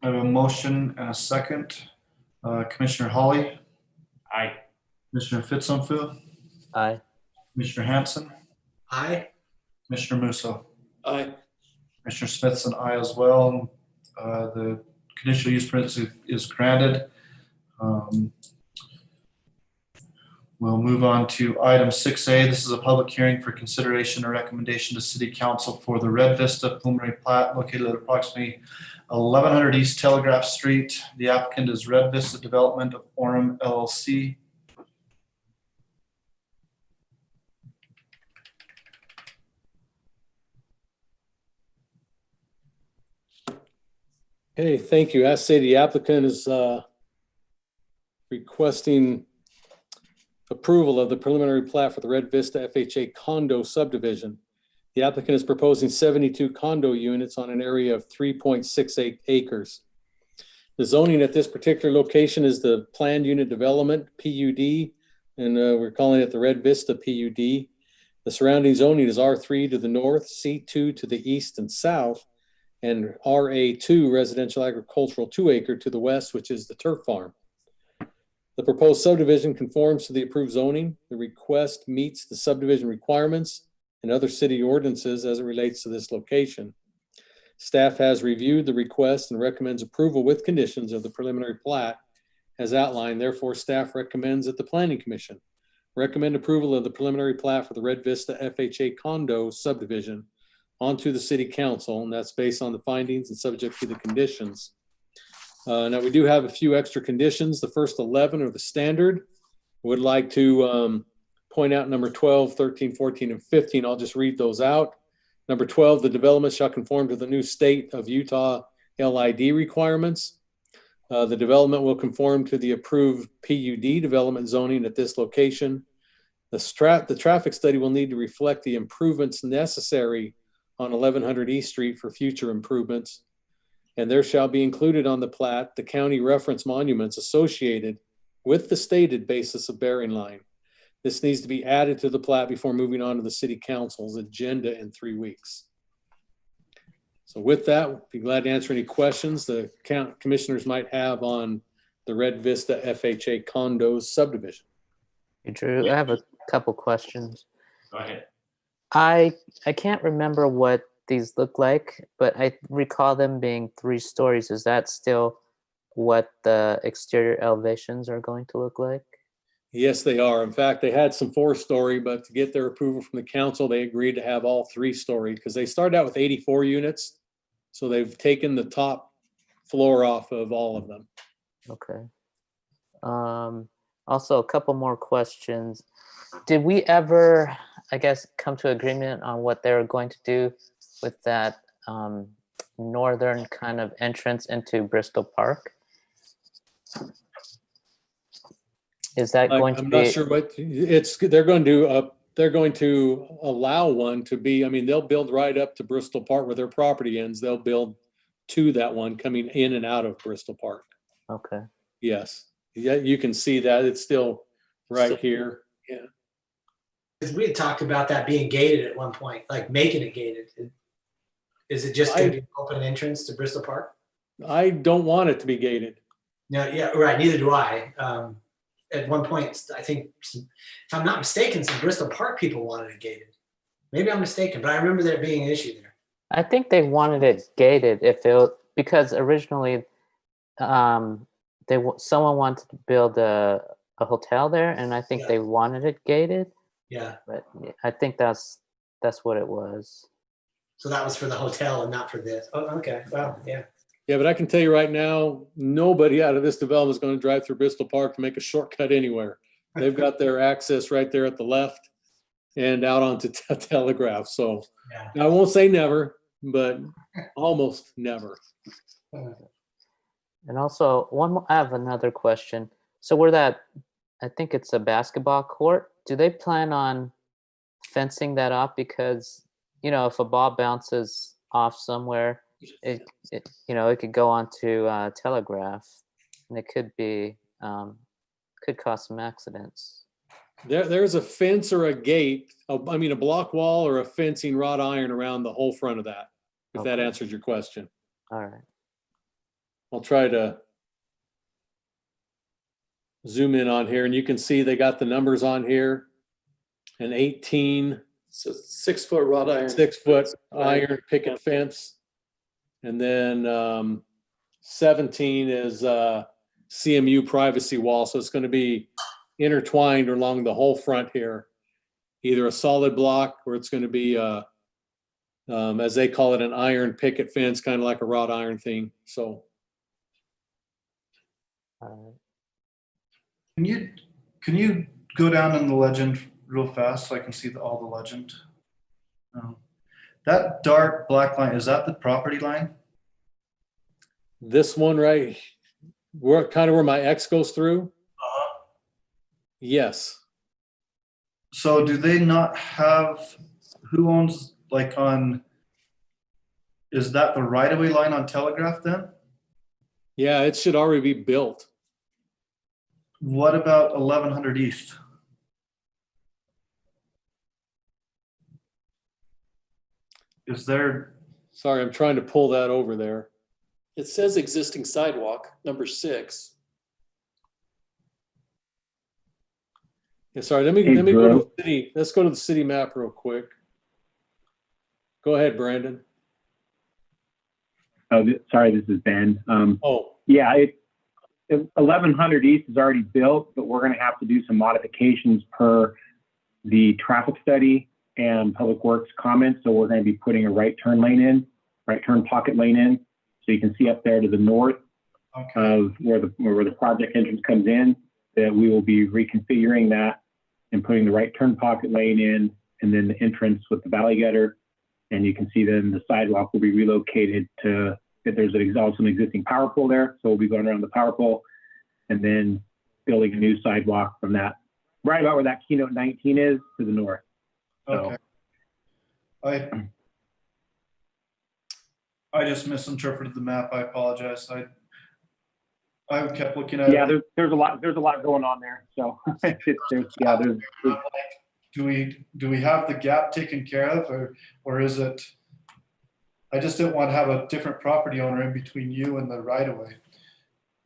I have a motion and a second. Commissioner Hawley, Aye. Commissioner Fitzumfu, Aye. Commissioner Hanson, Aye. Commissioner Musso. Aye. Commissioner Smith's an aye as well. The conditional use permit is granted. We'll move on to item 6A. This is a public hearing for consideration or recommendation to City Council for the Red Vista preliminary plat located at approximately 1100 East Telegraph Street. The applicant is Red Vista Development of Orem LLC. Okay, thank you. As stated, the applicant is requesting approval of the preliminary plat for the Red Vista FHA condo subdivision. The applicant is proposing 72 condo units on an area of 3.68 acres. The zoning at this particular location is the planned unit development, PUD, and we're calling it the Red Vista PUD. The surrounding zoning is R3 to the north, C2 to the east and south, and RA2 residential agricultural 2 acre to the west, which is the turf farm. The proposed subdivision conforms to the approved zoning. The request meets the subdivision requirements and other city ordinances as it relates to this location. Staff has reviewed the request and recommends approval with conditions of the preliminary plat as outlined. Therefore, staff recommends that the Planning Commission recommend approval of the preliminary plat for the Red Vista FHA condo subdivision onto the City Council, and that's based on the findings and subject to the conditions. Now, we do have a few extra conditions. The first 11 are the standard. Would like to point out number 12, 13, 14, and 15. I'll just read those out. Number 12, the development shall conform to the new state of Utah LID requirements. The development will conform to the approved PUD development zoning at this location. The traffic study will need to reflect the improvements necessary on 1100 East Street for future improvements. And there shall be included on the plat the county reference monuments associated with the stated basis of bearing line. This needs to be added to the plat before moving on to the City Council's agenda in 3 weeks. So with that, we'll be glad to answer any questions the commissioners might have on the Red Vista FHA condos subdivision. Hey, Drew, I have a couple questions. Go ahead. I can't remember what these look like, but I recall them being 3 stories. Is that still what the exterior elevations are going to look like? Yes, they are. In fact, they had some 4-story, but to get their approval from the council, they agreed to have all 3-story because they started out with 84 units. So they've taken the top floor off of all of them. Okay. Also, a couple more questions. Did we ever, I guess, come to agreement on what they were going to do with that northern kind of entrance into Bristol Park? Is that going to I'm be? not sure what it's. They're going to allow one to be. I mean, they'll build right up to Bristol Park where their property ends. They'll build to that one coming in and out of Bristol Park. Okay. Yes. Yeah, you can see that it's still right here. Yeah. Because we had talked about that being gated at one point, like making it gated. Is it just going to be an open entrance to Bristol Park? I don't want it to be gated. No, yeah, right. Neither do I. At one point, I think, if I'm not mistaken, some Bristol Park people wanted it gated. Maybe I'm mistaken, but I remember there being an issue there. I think they wanted it gated because originally someone wanted to build a hotel there, and I think Yeah. they wanted it gated. Yeah. But I think that's what it was. So that was for the hotel and not for this. Oh, okay. Well, yeah. Yeah, but I can tell you right now, nobody out of this development is going to drive through Bristol Park to make a shortcut anywhere. They've got their access right there at the left and out onto Telegraph. So Yeah. I won't say never, but almost never. And also, I have another question. So I think it's a basketball court. Do they plan on fencing that off? Because, if a ball bounces off somewhere, it could go onto Telegraph, and it could cause some accidents. There's a fence or a gate, a block wall or a fencing wrought iron around the whole front of that, if that Okay. answers your question. All right. I'll try to zoom in on here, and you can see they got the numbers on here. An 18, So 6-foot wrought iron. 6-foot iron picket fence. And then 17 is CMU privacy wall. So it's going to be intertwined along the whole front here. Either a solid block or it's going to be, as they call it, an iron picket fence, kind of like a wrought iron thing. So All Can you go down in the legend real fast so I can see all the legend? That dark black line, is that the property line? this one right, kind of where my X goes through. Yes. So do they not have, who owns, is that the right-of-way line on Telegraph then? Yeah, it should already be built. What about 1100 East? Is there, Sorry, I'm trying to pull that over there. It says existing sidewalk, number 6. Yeah, sorry, let me go to the city. Let's go to the city map real quick. Go ahead, Brandon. Oh, sorry, this is Ben. Oh, Yeah, 1100 East is already built, but we're going to have to do some modifications per the traffic study and Public Works comments. So we're going to be putting a right turn pocket lane in. So you can see up there to the north of where the project entrance comes in, that we will be reconfiguring that and putting the right turn pocket lane in, and then the entrance with the valley gutter. And you can see then the sidewalk will be relocated to, if there's also an existing power pole there. So we'll be going around the power pole and then building a new sidewalk from that, right about where that keynote 19 is, to the north. Okay. I just misinterpreted the map. I apologize. I kept looking at Yeah, it. there's a lot going on there. So there's Do we have the gap taken care of, or is it? I just didn't want to have a different property owner in between you and the right of way.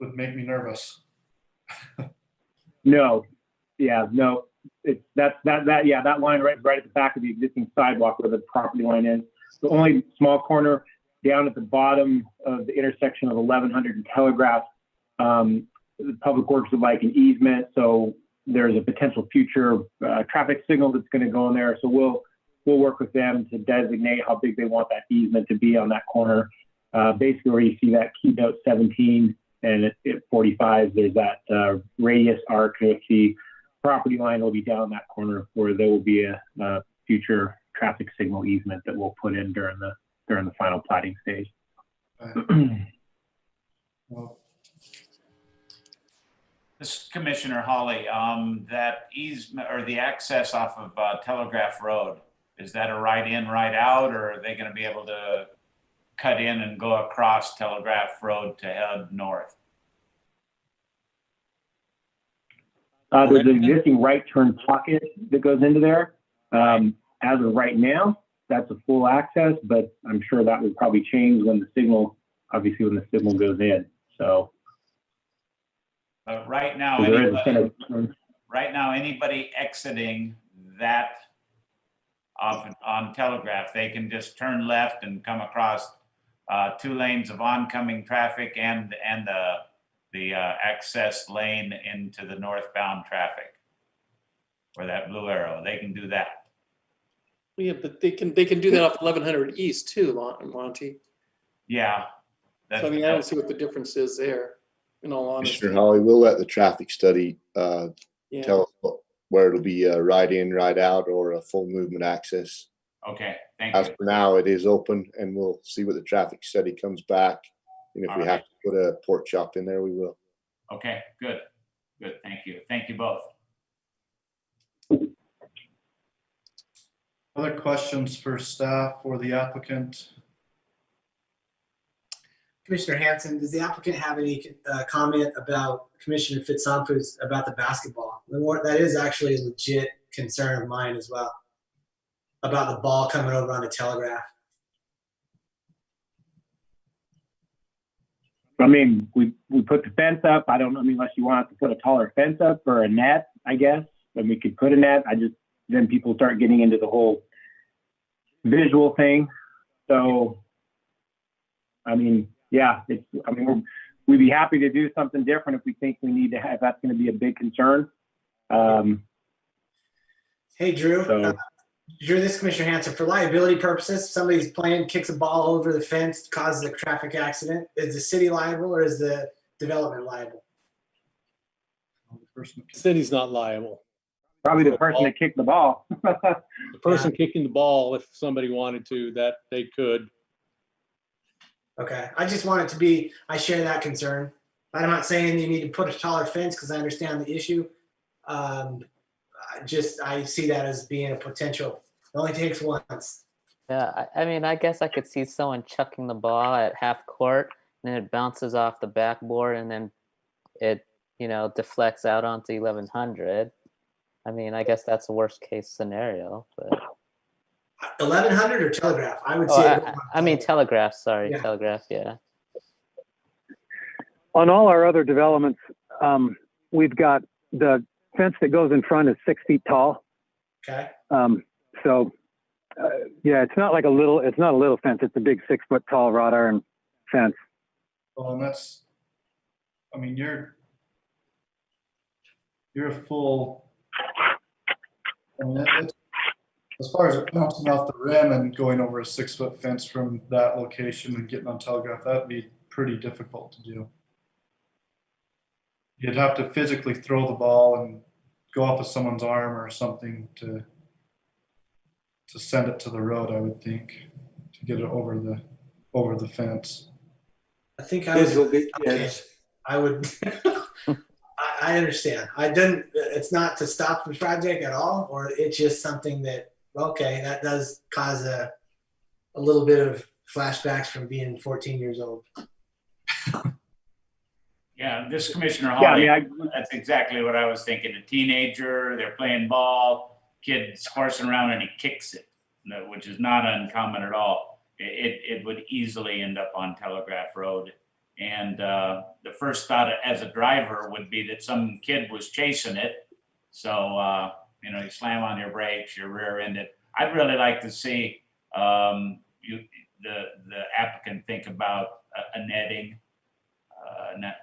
Would make me nervous. no. It's that line right at the back of the existing sidewalk where the property line is. The only small corner down at the bottom of the intersection of 1100 and Telegraph. The Public Works would like an easement, so there's a potential future traffic signal that's going to go in there. So we'll work with them to designate how big they want that easement to be on that corner. Basically, where you see that keynote 17 and at 45, there's that radius arc. The property line will be down that corner where there will be a future traffic signal easement that we'll put in during the final plating stage. Well, This is Commissioner Hawley, that easement or the access off of Telegraph Road, is that a right in, right out, or are they going to be able to cut in and go across Telegraph Road to head north? There's an existing right turn pocket that goes into there. As of right now, that's a full access, but I'm sure that will probably change when the signal goes in. So. Right now, anybody exiting that on Telegraph, they can just turn left and come across 2 lanes of oncoming traffic and the access lane into the northbound traffic, or that blue arrow. They can do that. Yeah, but they can do that off 1100 East too, Monty. Yeah. So, I mean, I don't see what the difference is there, in all honesty. Commissioner Holly, we'll let the traffic study Yeah. tell us where it'll be a right in, right out, or a full movement access. Okay, thank As you. for now, it is open, and we'll see what the traffic study comes back. And if we have to put a pork chop in there, we will. Okay, good. Thank you. Thank you both. other questions for staff or the applicant? Commissioner Hanson, does the applicant have any comment about Commissioner Fitzsimmons about the basketball? That is actually a legit concern of mine as well, about the ball coming over on the Telegraph. I mean, we put the fence up. I don't know, unless you want us to put a taller fence up or a net, I guess. Then we could put a net. Then people start getting into the whole visual thing. So, I mean, yeah, we'd be happy to do something different if we think we need to have, that's going to be a big concern. Hey, Drew. Drew, this is Commissioner Hanson. For liability purposes, if somebody's playing, kicks a ball over the fence, causes a traffic accident, is the city liable or is the development liable? The City's not liable. Probably the person that kicked the ball. The person kicking the ball, if somebody wanted to, that they could. Okay, I just want it to be, I share that concern. I'm not saying you need to put a taller fence because I understand the issue. I see that as being a potential. It only takes once. Yeah, I mean, I guess I could see someone chucking the ball at half court and then it bounces off the backboard and then it, deflects out onto 1100. I mean, I guess that's the worst case scenario. But 1100 or Telegraph? I would say. I mean, Telegraph. Sorry, Yeah. Telegraph. Yeah. On all our other developments, we've got the fence that goes in front is 6 feet tall. Okay. So yeah, it's not a little fence. It's a big 6-foot tall wrought iron fence. Well, and that's, I mean, you're a full, I mean, as far as bouncing off the rim and going over a 6-foot fence from that location and getting on Telegraph, that'd be pretty difficult to do. You'd have to physically throw the ball and go off of someone's arm or something to send it to the road, I would think, to get it over the fence. I think Kids will be okay. kids. I would. I understand. It's not to stop the project at all, or it's just something that, okay, that does cause a little bit of flashbacks from being 14 years old. Yeah, this Commissioner Yeah, Hawley, I mean, that's exactly what I was thinking. A teenager, they're playing ball, kid's horsing around and he kicks it, which is not uncommon at all. It would easily end up on Telegraph Road. And the first thought as a driver would be that some kid was chasing it. So, you slam on your brakes, you're rear-ended. I'd really like to see the applicant think about a netting,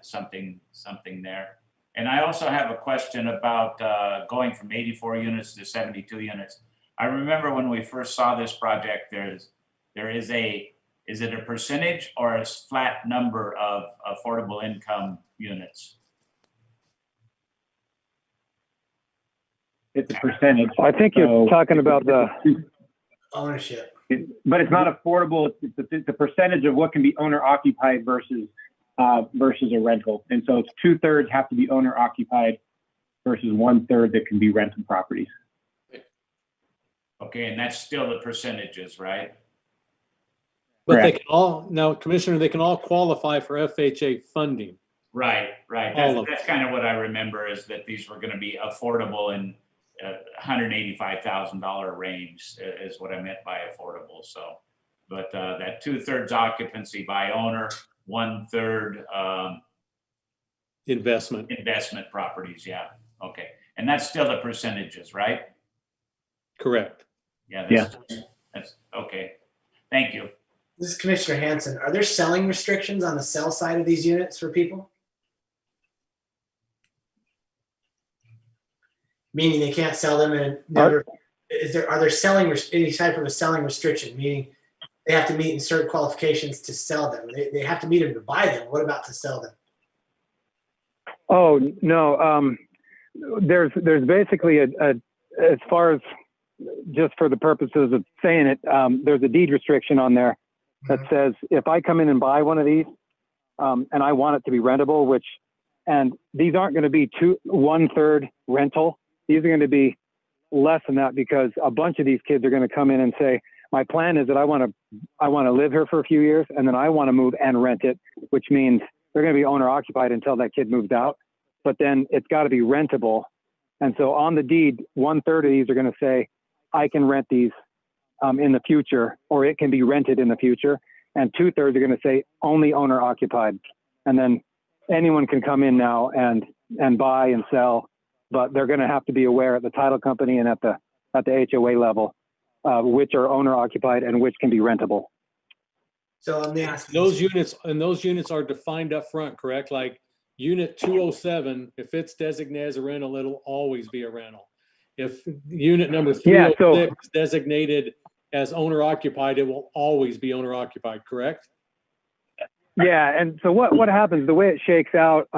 something there. And I also have a question about going from 84 units to 72 units. I remember when we first saw this project, is it a percentage or a flat number of affordable income units? it's a percentage. I think you're talking about the Ownership. But it's not affordable. It's a percentage of what can be owner occupied versus a rental. And so it's 2/3 have to be owner occupied versus 1/3 that can be rental properties. Okay, and that's still the percentages, right? But they Correct. can all, now, Commissioner, they can all qualify for FHA funding. Right. All of That's kind of what I remember, is that these were going to be affordable in $185,000 range is what I meant by affordable. So, but that 2/3 occupancy by owner, 1/3 Investment, properties. Yeah. Okay. And that's still the percentages, right? correct. Yeah. Yeah. That's okay. Thank you. This is Commissioner Hanson. Are there selling restrictions on the sell side of these units for people? Meaning they can't sell them and never. Are there any type of a selling restriction? Meaning they have to meet in certain qualifications to sell them. They have to meet them to buy them. What about to sell them? Oh, no. There's basically as far as just for the purposes of saying it, there's a deed restriction on there that says if I come in and buy one of these and I want it to be rentable, and these aren't going to be 1/3 rental. These are going to be less than that, because a bunch of these kids are going to come in and say, my plan is that I want to live here for a few years and then I want to move and rent it, which means they're going to be owner occupied until that kid moves out. But then it's got to be rentable. And so on the deed, 1/3 of these are going to say, I can rent these in the future, or it can be rented in the future. And 2/3 are going to say only owner occupied. And then anyone can come in now and buy and sell, but they're going to have to be aware at the title company and at the HOA level, which are owner occupied and which can be rentable. So let me ask you Those units are defined up front, correct? Like unit 207, if it's designated as a rental, it'll always be a rental. If unit number 306 is designated as owner occupied, it will always be owner occupied, correct? Yeah, and so what happens, the way it shakes out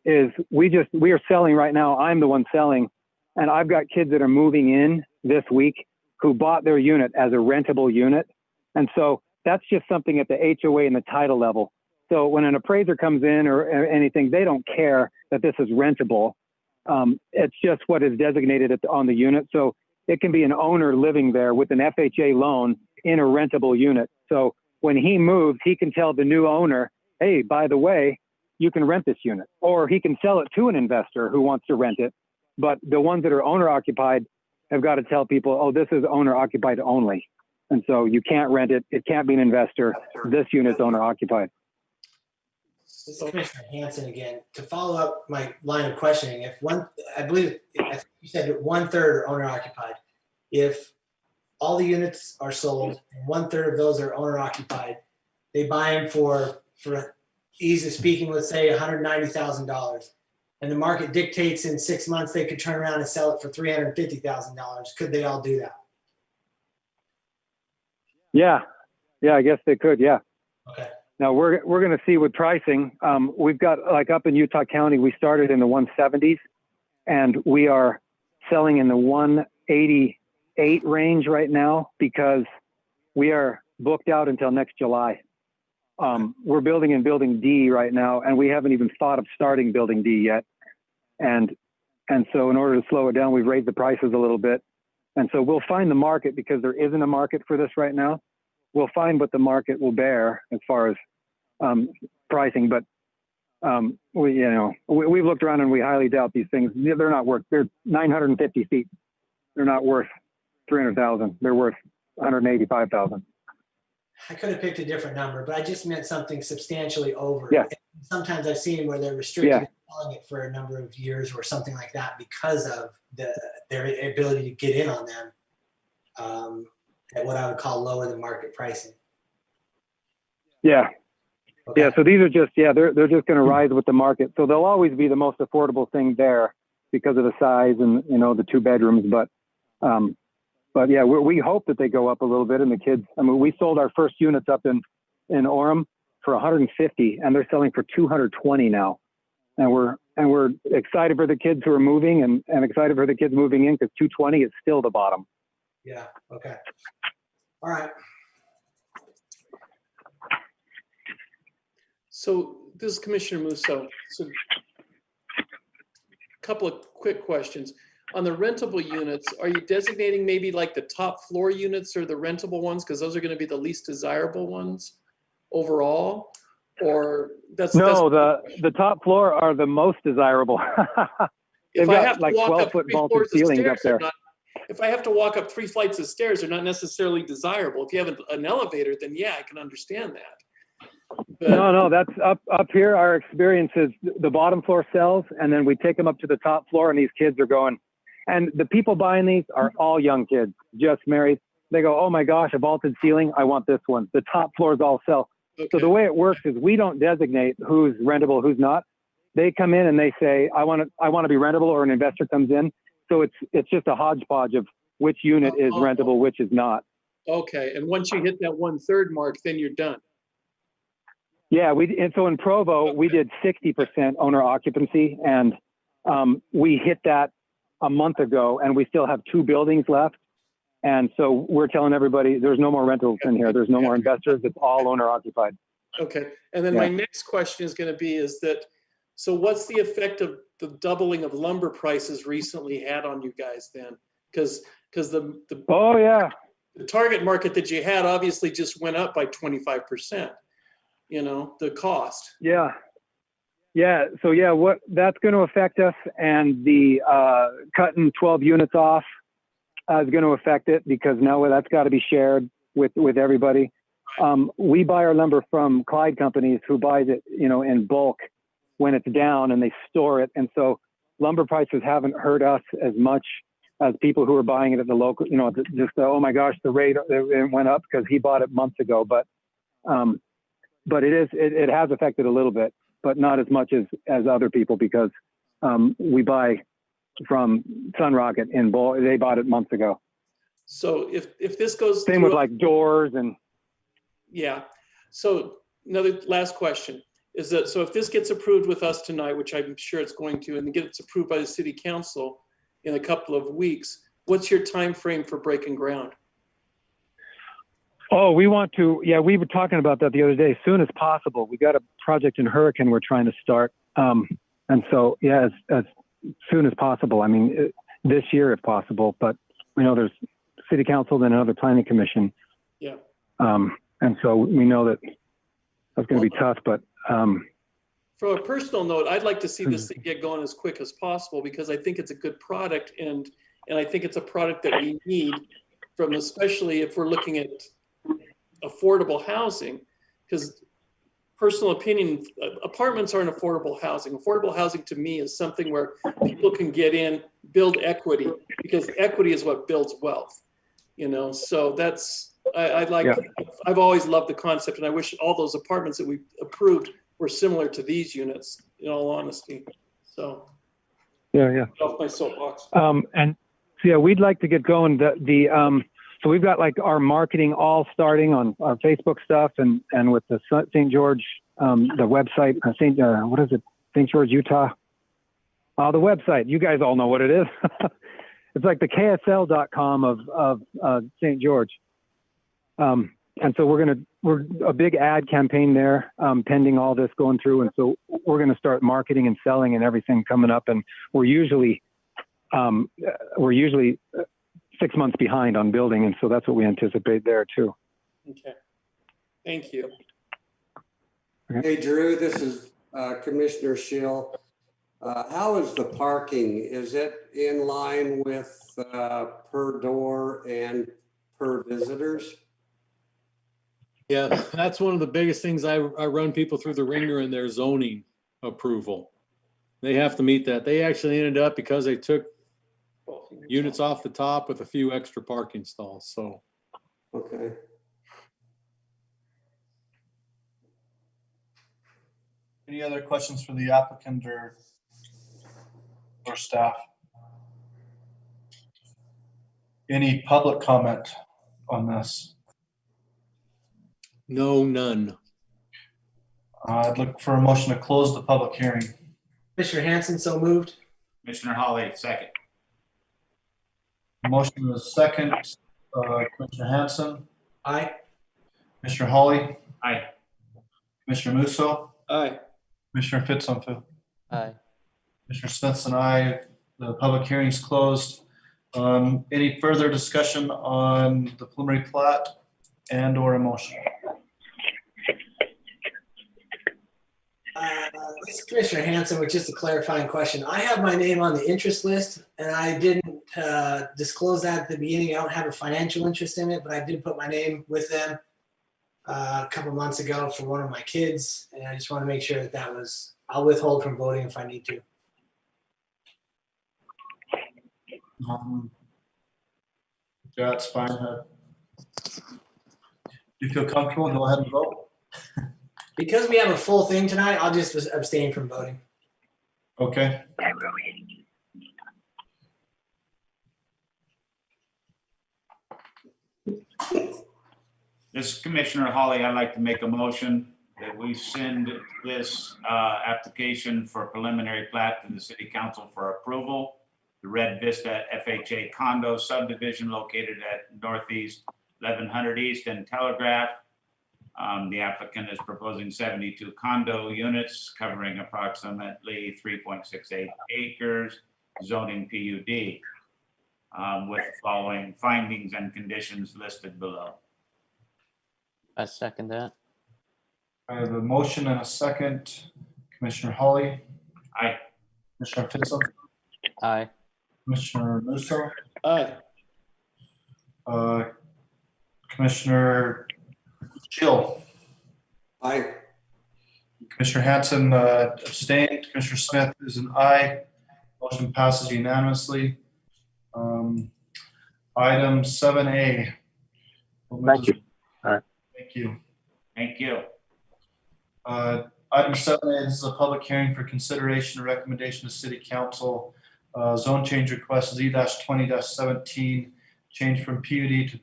is we are selling right now. I'm the one selling, and I've got kids that are moving in this week who bought their unit as a rentable unit. And so that's just something at the HOA and the title level. So when an appraiser comes in or anything, they don't care that this is rentable. It's just what is designated on the unit. So it can be an owner living there with an FHA loan in a rentable unit. So when he moves, he can tell the new owner, hey, by the way, you can rent this unit. Or he can sell it to an investor who wants to rent it. But the ones that are owner occupied have got to tell people, oh, this is owner occupied only. And so you can't rent it. It can't be an investor. This unit's owner occupied. This is Commissioner Hanson again. To follow up my line of questioning, I believe you said 1/3 are owner occupied. If all the units are sold, and 1/3 of those are owner occupied. They buy them for ease of speaking, let's say $190,000. And the market dictates in 6 months they could turn around and sell it for $350,000. Could they all do that? Yeah, I guess they could. Yeah. Okay. Now we're going to see with pricing. We've got, like, up in Utah County, we started in the 170s, and we are selling in the 188 range right now because we are booked out until next July. We're building in Building D right now, and we haven't even thought of starting Building D yet. And so in order to slow it down, we've raised the prices a little bit. And so we'll find the market, because there isn't a market for this right now. We'll find what the market will bear as far as pricing. But we've looked around and we highly doubt these things. They're not worth. They're 950 feet. They're not worth 300,000. They're worth 185,000. I could have picked a different number, but I just meant something substantially over. Yeah. And sometimes I've seen where they're restricted Yeah. to selling it for a number of years or something like that because of their ability to get in on them at what I would call lower than market pricing. Yeah. Okay. Yeah. So these are just, they're just going to rise with the market. So they'll always be the most affordable thing there because of the size and, the 2 bedrooms. But yeah, we hope that they go up a little bit, and the kids. I mean, we sold our first units up in Orem for 150, and they're selling for 220 now. And we're excited for the kids who are moving, and excited for the kids moving in, because 220 is still the bottom. Yeah. Okay. All right. So this is Commissioner Musso. So a couple of quick questions. On the rentable units, are you designating maybe like the top floor units or the rentable ones? Because those are going to be the least desirable ones overall? Or that's the top floor are the most desirable. They've got like 12-foot vaulted ceilings up there. If I have to walk up 3 flights of stairs, they're not necessarily desirable. If you have an elevator, then yeah, I can understand that. But, No, that's up here. Our experience is the bottom floor sells, and then we take them up to the top floor, and these kids are going. And the people buying these are all young kids, just married. They go, oh my gosh, a vaulted ceiling, I want this one. The top floors all sell. okay. So the way it works is we don't designate who's rentable, who's not. They come in and they say, I want to be rentable, or an investor comes in. So it's just a hodgepodge of which unit is rentable, which is not. Okay, and once you hit that 1/3 mark, then you're done. Yeah, and so in Provo, we did 60% owner occupancy, and we hit that a month ago, and we still have 2 buildings left. And so we're telling everybody there's no more rentals in here. There's no more investors. It's all owner occupied. Okay, and then my next question is going to be so what's the effect of the doubling of lumber prices recently had on you guys then? Because the target market that you had obviously just went up by 25%, the cost. Yeah. So what that's going to affect us, and the cutting 12 units off is going to affect it, because now that's got to be shared with everybody. We buy our lumber from Clyde Companies, who buys it, in bulk when it's down, and they store it. And so lumber prices haven't hurt us as much as people who are buying it at the local, oh my gosh, the rate it went up because he bought it months ago. But it has affected a little bit, but not as much as other people, because we buy from Sunrocket in bulk. They bought it months ago. So if this goes same with like doors and. Yeah. So another last question is that, so if this gets approved with us tonight, which I'm sure it's going to, and it gets approved by the city council in a couple of weeks, what's your time frame for breaking ground? Oh, we want to, we were talking about that the other day, as soon as possible. We got a project in Hurricane we're trying to start. And so, as soon as possible. I mean, this year if possible, but we know there's city council, then another planning commission. Yeah. And so we know that that's going to be tough, but. From a personal note, I'd like to see this thing get going as quick as possible, because I think it's a good product, and I think it's a product that we need, especially if we're looking at affordable housing, because personal opinion, apartments aren't affordable housing. Affordable housing to me is something where people can get in, build equity, because equity is what builds wealth. you know, so that's, I like, Yeah. I've always loved the concept, and I wish all those apartments that we approved were similar to these units, in all honesty. So, Yeah. off my soapbox. And so, yeah, we'd like to get going. So we've got like our marketing all starting on our Facebook stuff and with the St. George, the website, what is it? St. George, Utah. The website, you guys all know what it is. It's like the KSL.com of St. George. And so we're a big ad campaign there, pending all this going through. And so we're going to start marketing and selling and everything coming up. And we're usually 6 months behind on building. And so that's what we anticipate there too. Okay. Thank you. Hey, Drew, this is Commissioner Schill. How is the parking? Is it in line with per door and per visitors? Yeah, that's one of the biggest things I run people through the ringer in their zoning approval. They have to meet that. They actually ended up, because they took units off the top, with a few extra parking stalls, so. Okay. Any other questions for the applicant or staff? Any public comment on this? No, none. I'd look for a motion to close the public hearing. Commissioner Hanson, so moved. Commissioner Hawley, second. Motion is second. Commissioner Hanson, Aye. Commissioner Hawley, Aye. Commissioner Musso, Aye. Commissioner Fitzpatrick, Aye. Commissioner Smithson, aye. The public hearing is closed. Any further discussion on the preliminary plat and or a motion? This is Commissioner Hanson with just a clarifying question. I have my name on the interest list, and I didn't disclose that at the beginning. I don't have a financial interest in it, but I did put my name with them a couple months ago for one of my kids, and I just want to make sure that was. I'll withhold from voting if I need to. That's fine. You feel comfortable? Go ahead and vote. Because we have a full thing tonight, I'll just abstain from voting. Okay. This is Commissioner Hawley. I'd like to make a motion that we send this application for preliminary plat to the City Council for approval. The Red Vista FHA condo subdivision located at Northeast 1100 East and Telegraph. The applicant is proposing 72 condo units covering approximately 3.68 acres, zoning PUD, with the following findings and conditions listed below. I second that. I have a motion and a second. Commissioner Hawley, Aye. Commissioner Fitzpatrick, Aye. Commissioner Musso, Aye. Commissioner Schill, Aye. Commissioner Hanson abstained. Commissioner Smith is an aye. Motion passes unanimously. Item 7A. Thank you. All right. Thank you. Thank you. Item 7A, this is a public hearing for consideration and recommendation to City Council. Zone change request Z-20-17, change from PUD to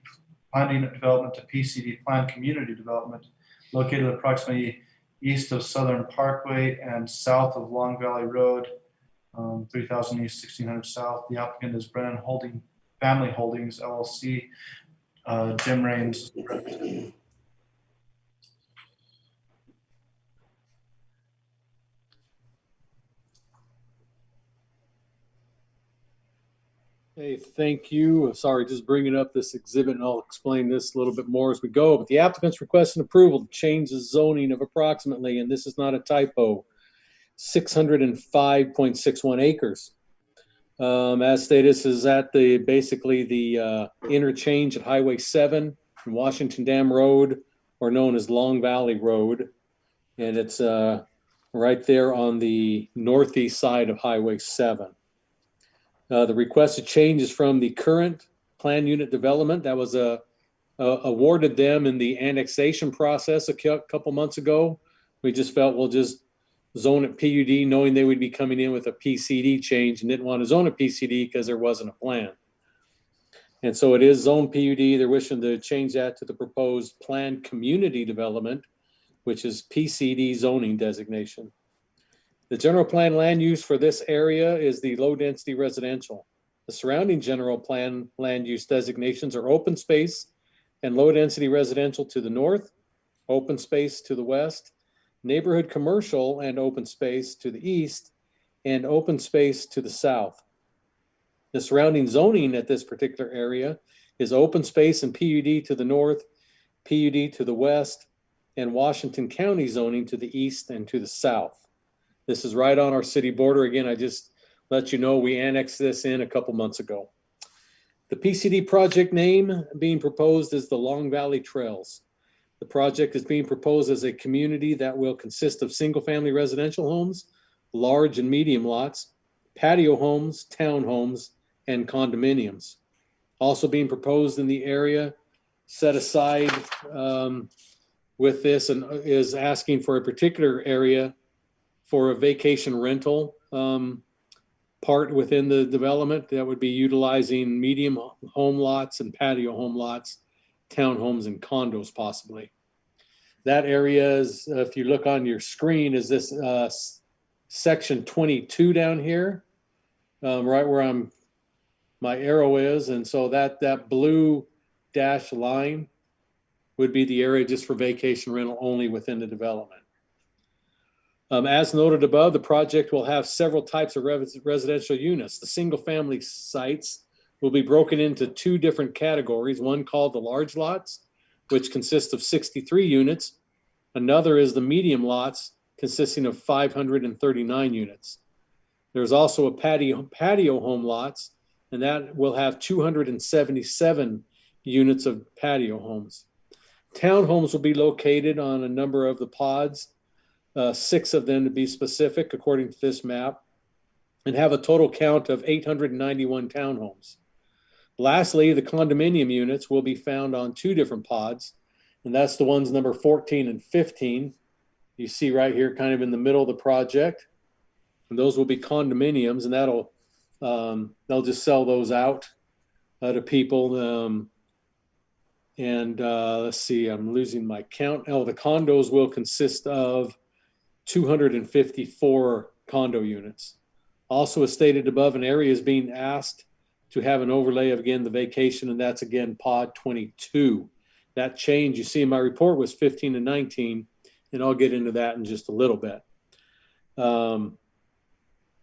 planned unit development to PCD, planned community development, located approximately east of Southern Parkway and south of Long Valley Road, 3000 East, 1600 South. The applicant is Brennan Family Holdings, LLC. Jim Raines. Hey, thank you. Sorry, just bringing up this exhibit, and I'll explain this a little bit more as we go. But the applicant's requesting approval to change the zoning of approximately, and this is not a typo, 605.61 acres. As stated, this is at basically the interchange at Highway 7 and Washington Dam Road, or known as Long Valley Road. And it's right there on the northeast side of Highway 7. The requested change is from the current plan unit development that was awarded them in the annexation process a couple months ago. We just felt we'll just zone it PUD, knowing they would be coming in with a PCD change, and didn't want to zone a PCD because there wasn't a plan. And so it is zone PUD. They're wishing to change that to the proposed planned community development, which is PCD zoning designation. The general plan land use for this area is the low density residential. The surrounding general plan land use designations are open space and low density residential to the north, open space to the west, neighborhood commercial and open space to the east, and open space to the south. The surrounding zoning at this particular area is open space and PUD to the north, PUD to the west, and Washington County zoning to the east and to the south. This is right on our city border. Again, I just let you know we annexed this in a couple months ago. The PCD project name being proposed is the Long Valley Trails. The project is being proposed as a community that will consist of single-family residential homes, large and medium lots, patio homes, townhomes, and condominiums. Also being proposed in the area set aside with this and is asking for a particular area for a vacation rental part within the development that would be utilizing medium home lots and patio home lots, townhomes and condos possibly. That area is, if you look on your screen, is this section 22 down here, right where my arrow is. And so that blue dashed line would be the area just for vacation rental only within the development. As noted above, the project will have several types of residential units. The single family sites will be broken into two different categories, one called the large lots, which consist of 63 units. Another is the medium lots, consisting of 539 units. There's also a patio home lots, and that will have 277 units of patio homes. Townhomes will be located on a number of the pods, 6 of them to be specific, according to this map, and have a total count of 891 townhomes. Lastly, the condominium units will be found on 2 different pods, and that's the ones number 14 and 15. You see right here, kind of in the middle of the project. And those will be condominiums, and that'll they'll just sell those out to people. Let's see, I'm losing my count. Oh, the condos will consist of 254 condo units. Also, as stated above, an area is being asked to have an overlay of, again, the vacation, and that's, again, pod 22. That change you see in my report was 15 and 19, and I'll get into that in just a little bit.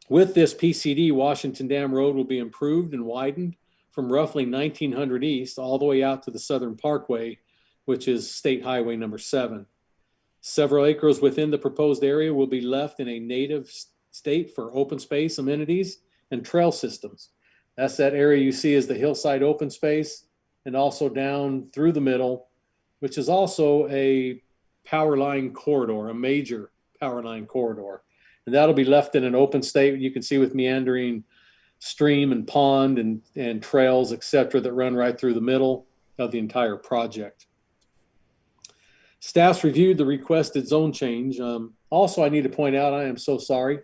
With this PCD, Washington Dam Road will be improved and widened from roughly 1900 East all the way out to the Southern Parkway, which is State Highway number 7. Several acres within the proposed area will be left in a native state for open space amenities and trail systems. That's that area you see as the hillside open space, and also down through the middle, which is also a power line corridor, a major power line corridor. And that'll be left in an open state. You can see with meandering stream and pond and trails, et cetera, that run right through the middle of the entire project. Staff's reviewed the requested zone change. Also, I need to point out, I am so sorry,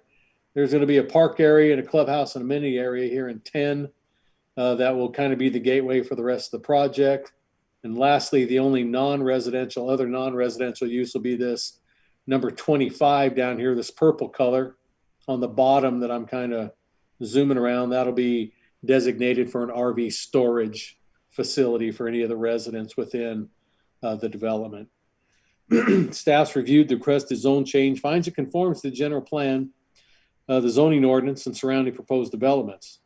there's going to be a park area and a clubhouse and amenity area here in 10 that will kind of be the gateway for the rest of the project. And lastly, the only other non-residential use will be this number 25 down here, this purple color on the bottom that I'm kind of zooming around. That'll be designated for an RV storage facility for any of the residents within the development. Staff's reviewed the requested zone change, finds it conforms to the general plan, the zoning ordinance, and surrounding proposed developments.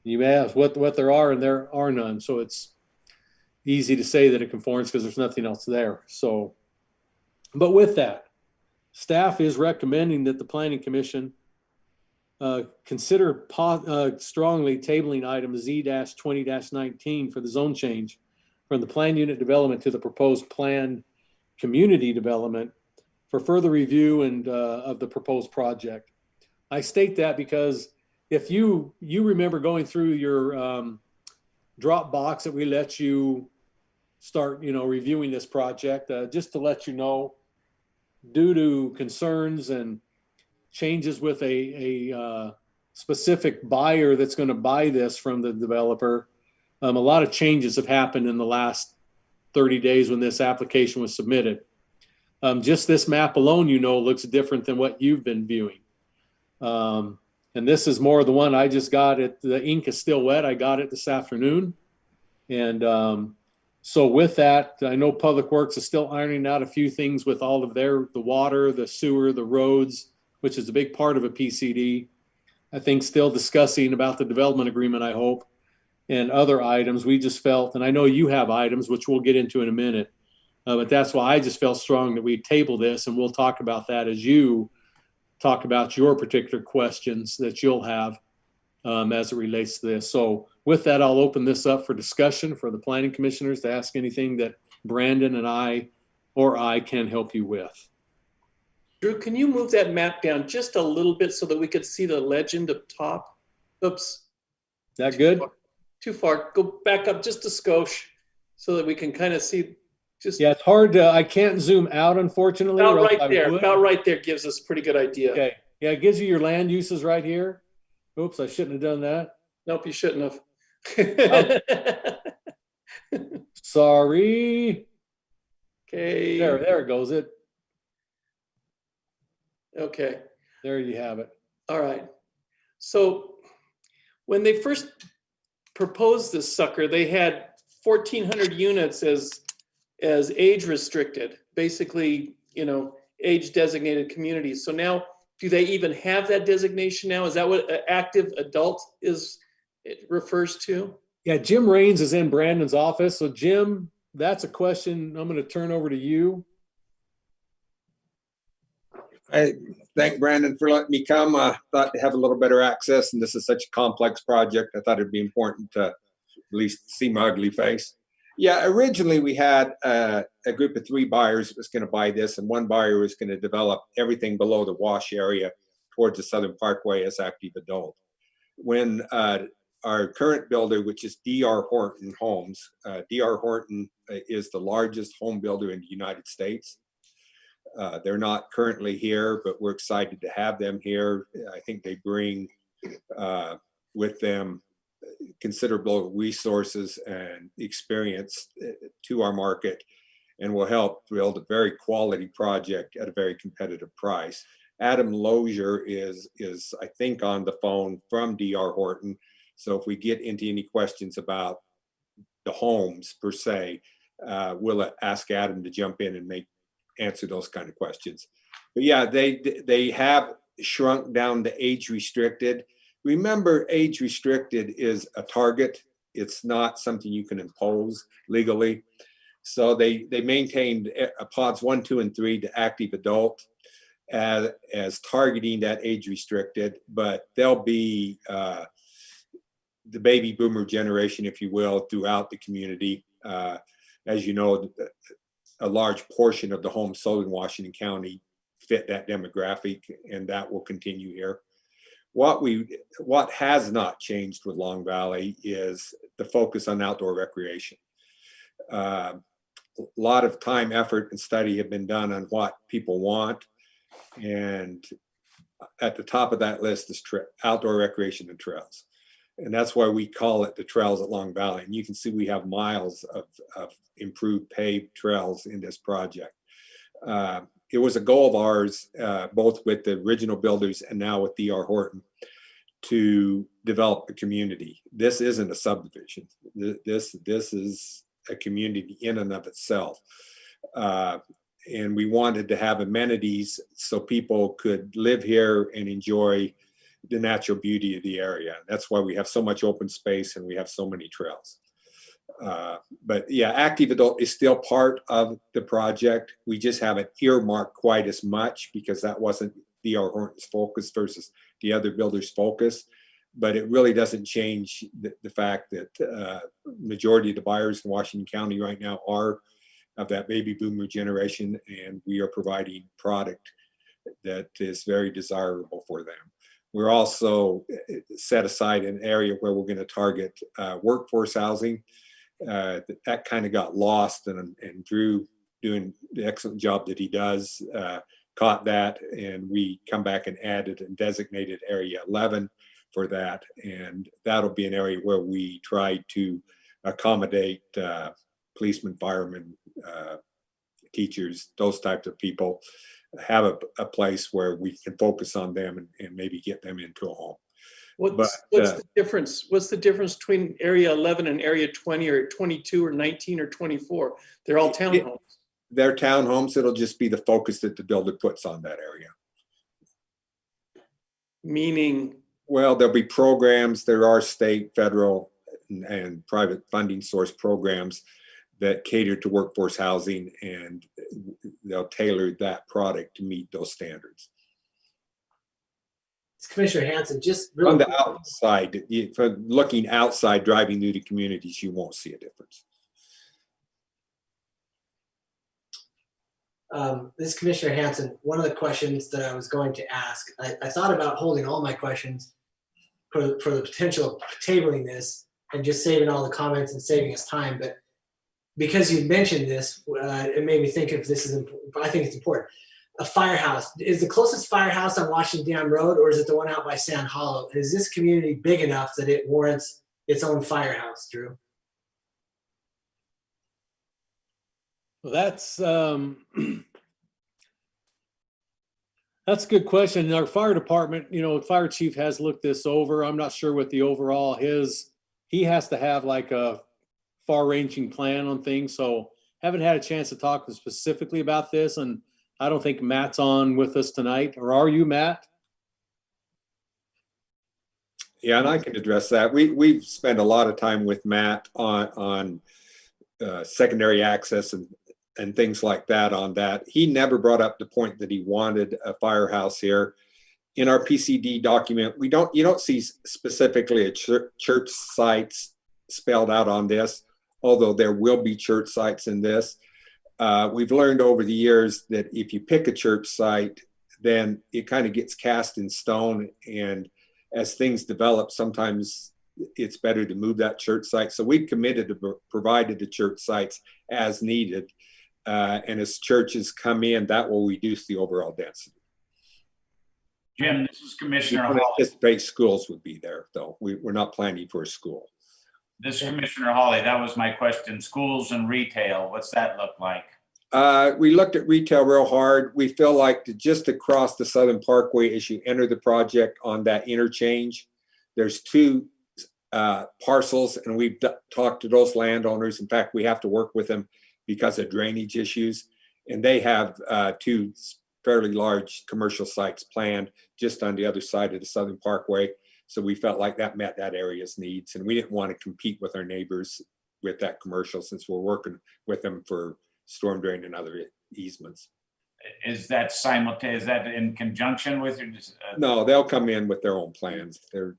You may ask what there are, and there are none. So it's easy to say that it conforms because there's nothing else there. So, but with that, staff is recommending that the Planning Commission consider strongly tabling item Z-20-19 for the zone change from the plan unit development to the proposed planned community development for further review and of the proposed project. I state that because if you remember going through your Dropbox that we let you start, reviewing this project. Just to let you know, due to concerns and changes with a specific buyer that's going to buy this from the developer, a lot of changes have happened in the last 30 days when this application was submitted. Just this map alone, looks different than what you've been viewing. And this is more the one I just got it. The ink is still wet. I got it this afternoon. And so with that, I know Public Works is still ironing out a few things with all of the water, the sewer, the roads, which is a big part of a PCD. I think still discussing about the development agreement, I hope, and other items. We just felt, and I know you have items, which we'll get into in a minute, but that's why I just felt strong that we table this, and we'll talk about that as you talk about your particular questions that you'll have as it relates to this. So with that, I'll open this up for discussion for the planning commissioners to ask anything that Brandon and I can help you with. Drew, can you move that map down just a little bit so that we could see the legend up top? Oops. Is that good? Too far. Go back up just a skosh so that we can kind of see. Just Yeah, it's hard to, I can't zoom out, unfortunately. about or else right I there. would. About right there gives us a pretty good idea. Okay. Yeah, it gives you your land uses right here. Oops, I shouldn't have done that. Nope, you shouldn't have. Sorry. Okay. There goes it. Okay. There you have it. All right. So when they first proposed this sucker, they had 1,400 units as age restricted, basically, age designated communities. So now, do they even have that designation now? Is that what active adult it refers to? Yeah, Jim Raines is in Brandon's office. So Jim, that's a question I'm going to turn over to you. I thank Brandon for letting me come. I thought to have a little better access, and this is such a complex project, I thought it'd be important to at least see my ugly face. Yeah, originally we had a group of 3 buyers that was going to buy this, and one buyer was going to develop everything below the wash area towards the Southern Parkway as active adult. When our current builder, which is D.R. Horton Homes, D.R. Horton is the largest home builder in the United States. They're not currently here, but we're excited to have them here. I think they bring with them considerable resources and experience to our market, and will help build a very quality project at a very competitive price. Adam Lozier is I think on the phone from D.R. Horton. So if we get into any questions about the homes per se, we'll ask Adam to jump in and answer those kind of questions. But yeah, they have shrunk down to age restricted. Remember, age restricted is a target. It's not something you can impose legally. So they maintained pods 1, 2, and 3 to active adult as targeting that age restricted, but they'll be the baby boomer generation, if you will, throughout the community. As you know, a large portion of the homes sold in Washington County fit that demographic, and that will continue here. What has not changed with Long Valley is the focus on outdoor recreation. A lot of time, effort, and study have been done on what people want, and at the top of that list is outdoor recreation and trails. And that's why we call it the trails at Long Valley. And you can see we have miles of improved paved trails in this project. It was a goal of ours, both with the original builders and now with D.R. Horton, to develop a community. This isn't a subdivision. This is a community in and of itself. And we wanted to have amenities so people could live here and enjoy the natural beauty of the area. That's why we have so much open space and we have so many trails. But yeah, active adult is still part of the project. We just haven't earmarked quite as much because that wasn't D.R. Horton's focus versus the other builders' focus. But it really doesn't change the fact that majority of the buyers in Washington County right now are of that baby boomer generation, and we are providing product that is very desirable for them. We're also set aside an area where we're going to target workforce housing. That kind of got lost, and Drew, doing the excellent job that he does, caught that, and we come back and added and designated area 11 for that. And that'll be an area where we try to accommodate policemen, firemen, teachers, those types of people, have a place where we can focus on them and maybe get them into a home. What's the difference? What's the difference between area 11 and area 20 or 22 or 19 or 24? They're all townhomes. They're townhomes. It'll just be the focus that the builder puts on that area. Meaning? Well, there'll be programs. There are state, federal, and private funding source programs that cater to workforce housing, and they'll tailor that product to meet those standards. Commissioner Hanson, just real On the quick. outside, for looking outside, driving through the communities, you won't see a difference. This is Commissioner Hanson. One of the questions that I was going to ask, I thought about holding all my questions for the potential of tabling this and just saving all the comments and saving us time. But because you mentioned this, it made me think if this is important. I think it's important. A firehouse. Is the closest firehouse on Washington Dam Road, or is it the one out by Sand Hollow? Is this community big enough that it warrants its own firehouse, Drew? Well, that's a good question. Our fire department, fire chief has looked this over. I'm not sure what the overall he has to have like a far-ranging plan on things. So haven't had a chance to talk specifically about this, and I don't think Matt's on with us tonight. Or are you, Matt? Yeah, and I can address that. We've spent a lot of time with Matt on secondary access and things like that on that. He never brought up the point that he wanted a firehouse here. In our PCD document, you don't see specifically a church sites spelled out on this, although there will be church sites in this. We've learned over the years that if you pick a church site, then it kind of gets cast in stone. And as things develop, sometimes it's better to move that church site. So we've committed to provided the church sites as needed. And as churches come in, that will reduce the overall density. Jim, this is Commissioner We don't Hawley. anticipate schools would be there, though. We're not planning for a school. This is Commissioner Hawley. That was my question. Schools and retail, what's that look like? We looked at retail real hard. We feel like just across the Southern Parkway, as you enter the project on that interchange, there's two parcels, and we've talked to those landowners. In fact, we have to work with them because of drainage issues. And they have two fairly large commercial sites planned just on the other side of the Southern Parkway. So we felt like that met that area's needs, and we didn't want to compete with our neighbors with that commercial, since we're working with them for storm drain and other easements. Is that simultaneous? Is that in conjunction with your? No, they'll come in with their own plans. They're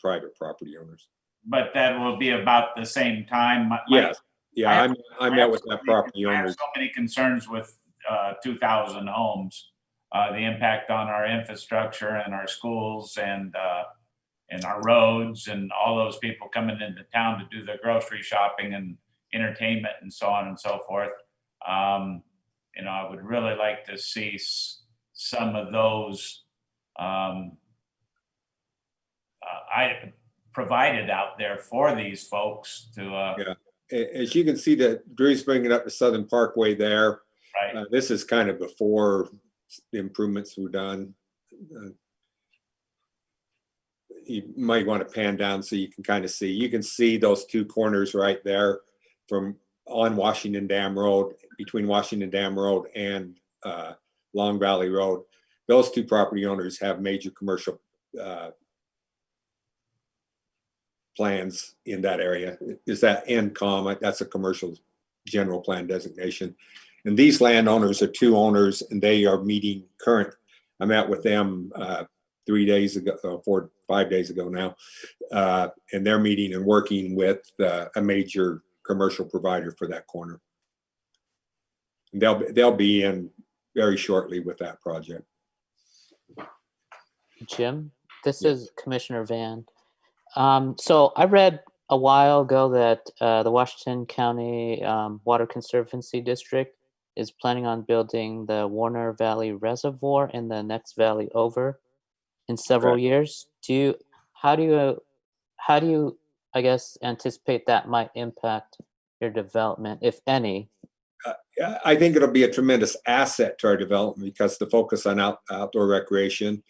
private property owners. But that will be about the same time. Yes. Yeah, I met with that property I have owners. so many concerns with 2,000 homes, the impact on our infrastructure and our schools and our roads and all those people coming into town to do their grocery shopping and entertainment and so on and so forth. I would really like to see some of those I provided out there for these folks to. Yeah. As you can see that Drew's bringing up the Southern Parkway there. Right. This is kind of before the improvements were done. You might want to pan down so you can kind of see. You can see those two corners right there from on Washington Dam Road, between Washington Dam Road and Long Valley Road. Those two property owners have major commercial plans in that area. Is that NCOM? That's a commercial general plan designation. And these landowners are two owners, and they are meeting current. I met with them 3 days ago, 4 or 5 days ago now, and they're meeting and working with a major commercial provider for that corner. And they'll be in very shortly with that project. Jim, This Yes. is Commissioner Van. So I read a while ago that the Washington County Water Conservancy District is planning on building the Warner Valley Reservoir in the next valley over in several Correct. years. How do you, I guess, anticipate that might impact your development, if any? Yeah, I think it'll be a tremendous asset to our development because the focus on outdoor recreation,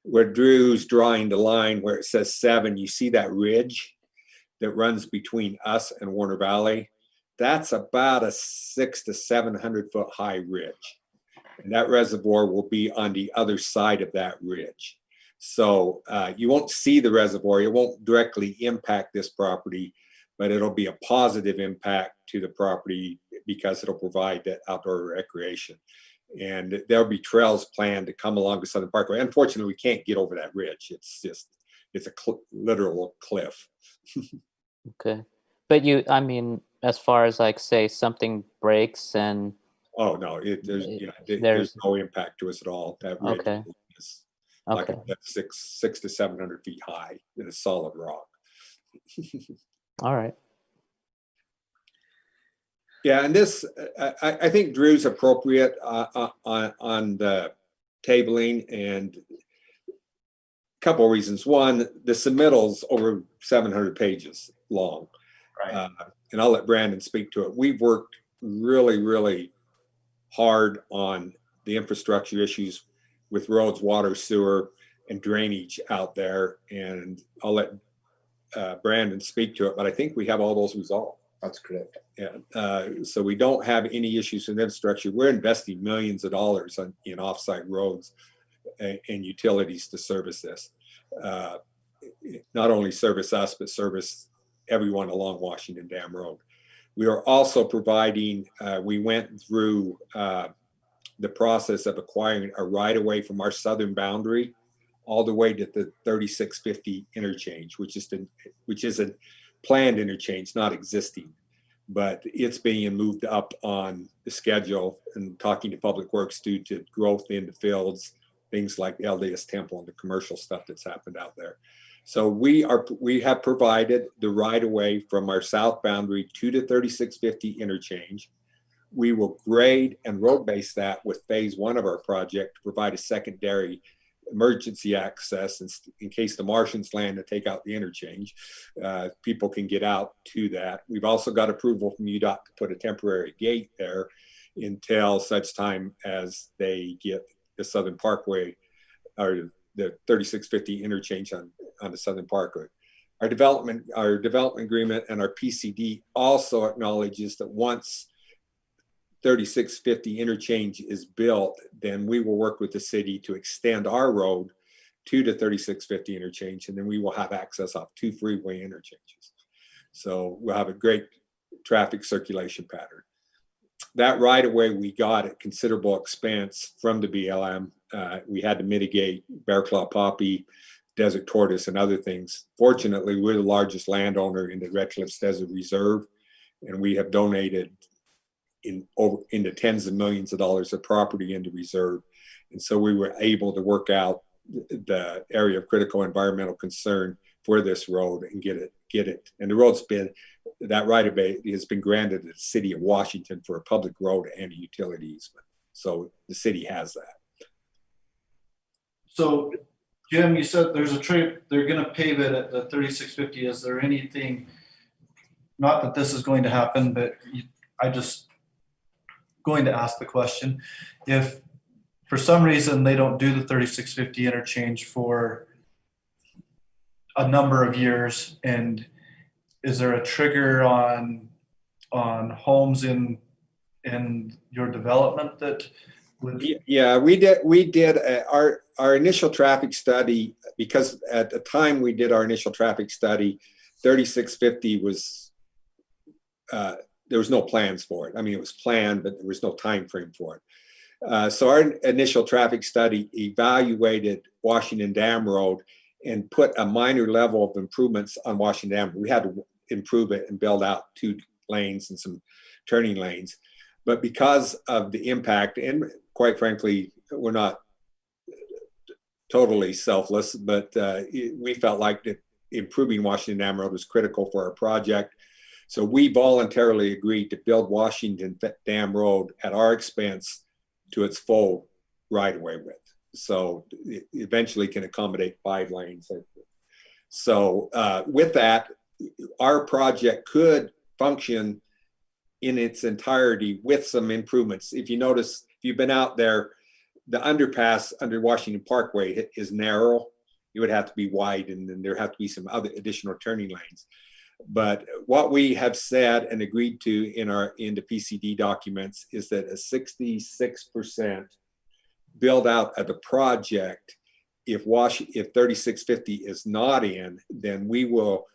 where Drew's drawing the line where it says 7, you see that ridge that runs between us and Warner Valley. That's about a 600 to 700 foot high ridge. And that reservoir will be on the other side of that ridge. So you won't see the reservoir. It won't directly impact this property, but it'll be a positive impact to the property because it'll provide that outdoor recreation. And there'll be trails planned to come along the Southern Parkway. Unfortunately, we can't get over that ridge. It's a literal cliff. Okay. But I mean, as far as like, say something breaks and. Oh, no, there's There's- no impact to us at all. That ridge Okay. is like Okay. 600 to 700 feet high in a solid rock. All right. Yeah, and this, I think Drew's appropriate on the tabling, and a couple of reasons. One, the submittal's over 700 pages long. Right. And I'll let Brandon speak to it. We've worked really, really hard on the infrastructure issues with roads, water, sewer, and drainage out there. And I'll let Brandon speak to it, but I think we have all those resolved. That's correct. Yeah, so we don't have any issues in infrastructure. We're investing millions of dollars in offsite roads and utilities to service this. Not only service us, but service everyone along Washington Dam Road. We are also providing, we went through the process of acquiring a right-of-way from our southern boundary all the way to the 3650 interchange, which is a planned interchange, not existing, but it's being moved up on the schedule, and talking to Public Works due to growth in the fields, things like the LDS Temple and the commercial stuff that's happened out there. So we have provided the right of way from our south boundary to the 3650 interchange. We will grade and road base that with phase 1 of our project to provide a secondary emergency access in case the Martians land to take out the interchange. People can get out to that. We've also got approval from UDOT to put a temporary gate there until such time as they get the Southern Parkway or the 3650 interchange on the Southern Parkway. Our development agreement and our PCD also acknowledges that once 3650 interchange is built, then we will work with the city to extend our road to the 3650 interchange, and then we will have access off 2 freeway interchanges. So we'll have a great traffic circulation pattern. That right away we got at considerable expense from the BLM. We had to mitigate bear claw poppy, desert tortoise, and other things. Fortunately, we're the largest landowner in the Red Cliffs Desert Reserve, and we have donated into tens of millions of dollars of property into reserve. And so we were able to work out the area of critical environmental concern for this road and get it. And the road's that right of way has been granted to the city of Washington for a public road and a utility easement. So the city has that. So Jim, you said there's a trip, they're gonna pave it at the 3650. Is there anything, not that this is going to happen, but I just going to ask the question, if for some reason they don't do the 3650 interchange for a number of years, and is there a trigger on homes in your development that would? Yeah, we did our initial traffic study, because at the time we did our initial traffic study, 3650 was there was no plans for it. I mean, it was planned, but there was no time frame for it. So our initial traffic study evaluated Washington Dam Road and put a minor level of improvements on Washington Dam. We had to improve it and build out 2 lanes and some turning lanes. But because of the impact, and quite frankly, we're not totally selfless, but we felt like that improving Washington Dam Road was critical for our project. So we voluntarily agreed to build Washington Dam Road at our expense to its full right-of-way width. So it eventually can accommodate 5 lanes. So with that, our project could function in its entirety with some improvements. If you notice, if you've been out there, the underpass under Washington Parkway is narrow. It would have to be wide, and then there have to be some other additional turning lanes. But what we have said and agreed to in the PCD documents is that a 66% build out of the project, if 3650 is not in, then we will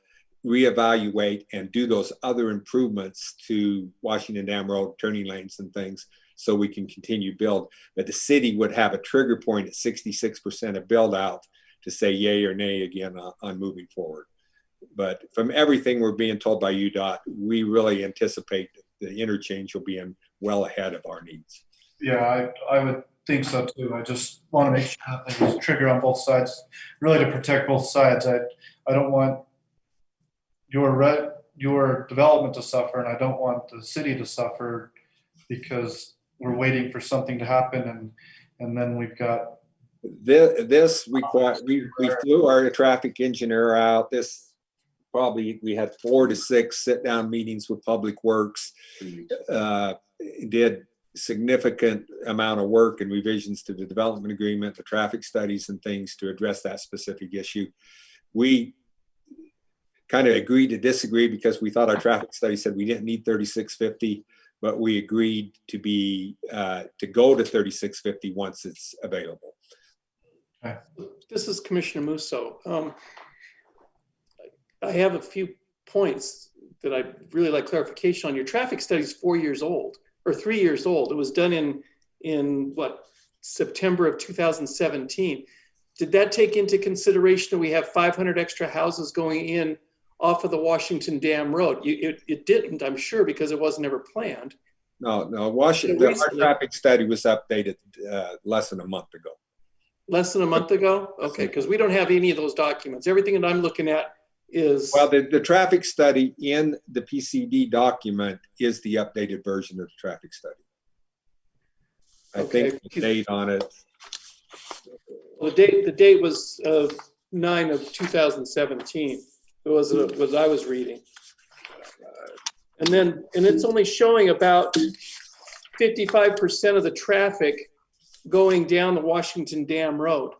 reevaluate and do those other improvements to Washington Dam Road, turning lanes and things, so we can continue build. But the city would have a trigger point at 66% of build out to say yay or nay again on moving forward. But from everything we're being told by UDOT, we really anticipate that the interchange will be in well ahead of our needs. Yeah, I would think so too. I just want to make sure that there's a trigger on both sides, really to protect both sides. I don't want your development to suffer, and I don't want the city to suffer because we're waiting for something to happen, and then we've got this require we flew our traffic engineer out. This probably we had 4 to 6 sit down meetings with Public Works, did significant amount of work and revisions to the development agreement, the traffic studies and things to address that specific issue. We kind of agreed to disagree because we thought our traffic study said we didn't need 3650, but we agreed to go to 3650 once it's available. Okay. This is Commissioner Musso. I have a few points that I'd really like clarification on. Your traffic study is 4 years old or 3 years old. It was done in what, September of 2017. Did that take into consideration that we have 500 extra houses going in off of the Washington Dam Road? It didn't, I'm sure, because it wasn't ever planned. No, Washington, our traffic study was updated less than a month ago. Less than a month ago? Okay, because we don't have any of those documents. Everything that I'm looking at is... Well, the traffic study in the PCD document is the updated version of the traffic study. I think the date on it. Well, the date was 9 of 2017. It was what I was reading. And it's only showing about 55% of the traffic going down the Washington Dam Road.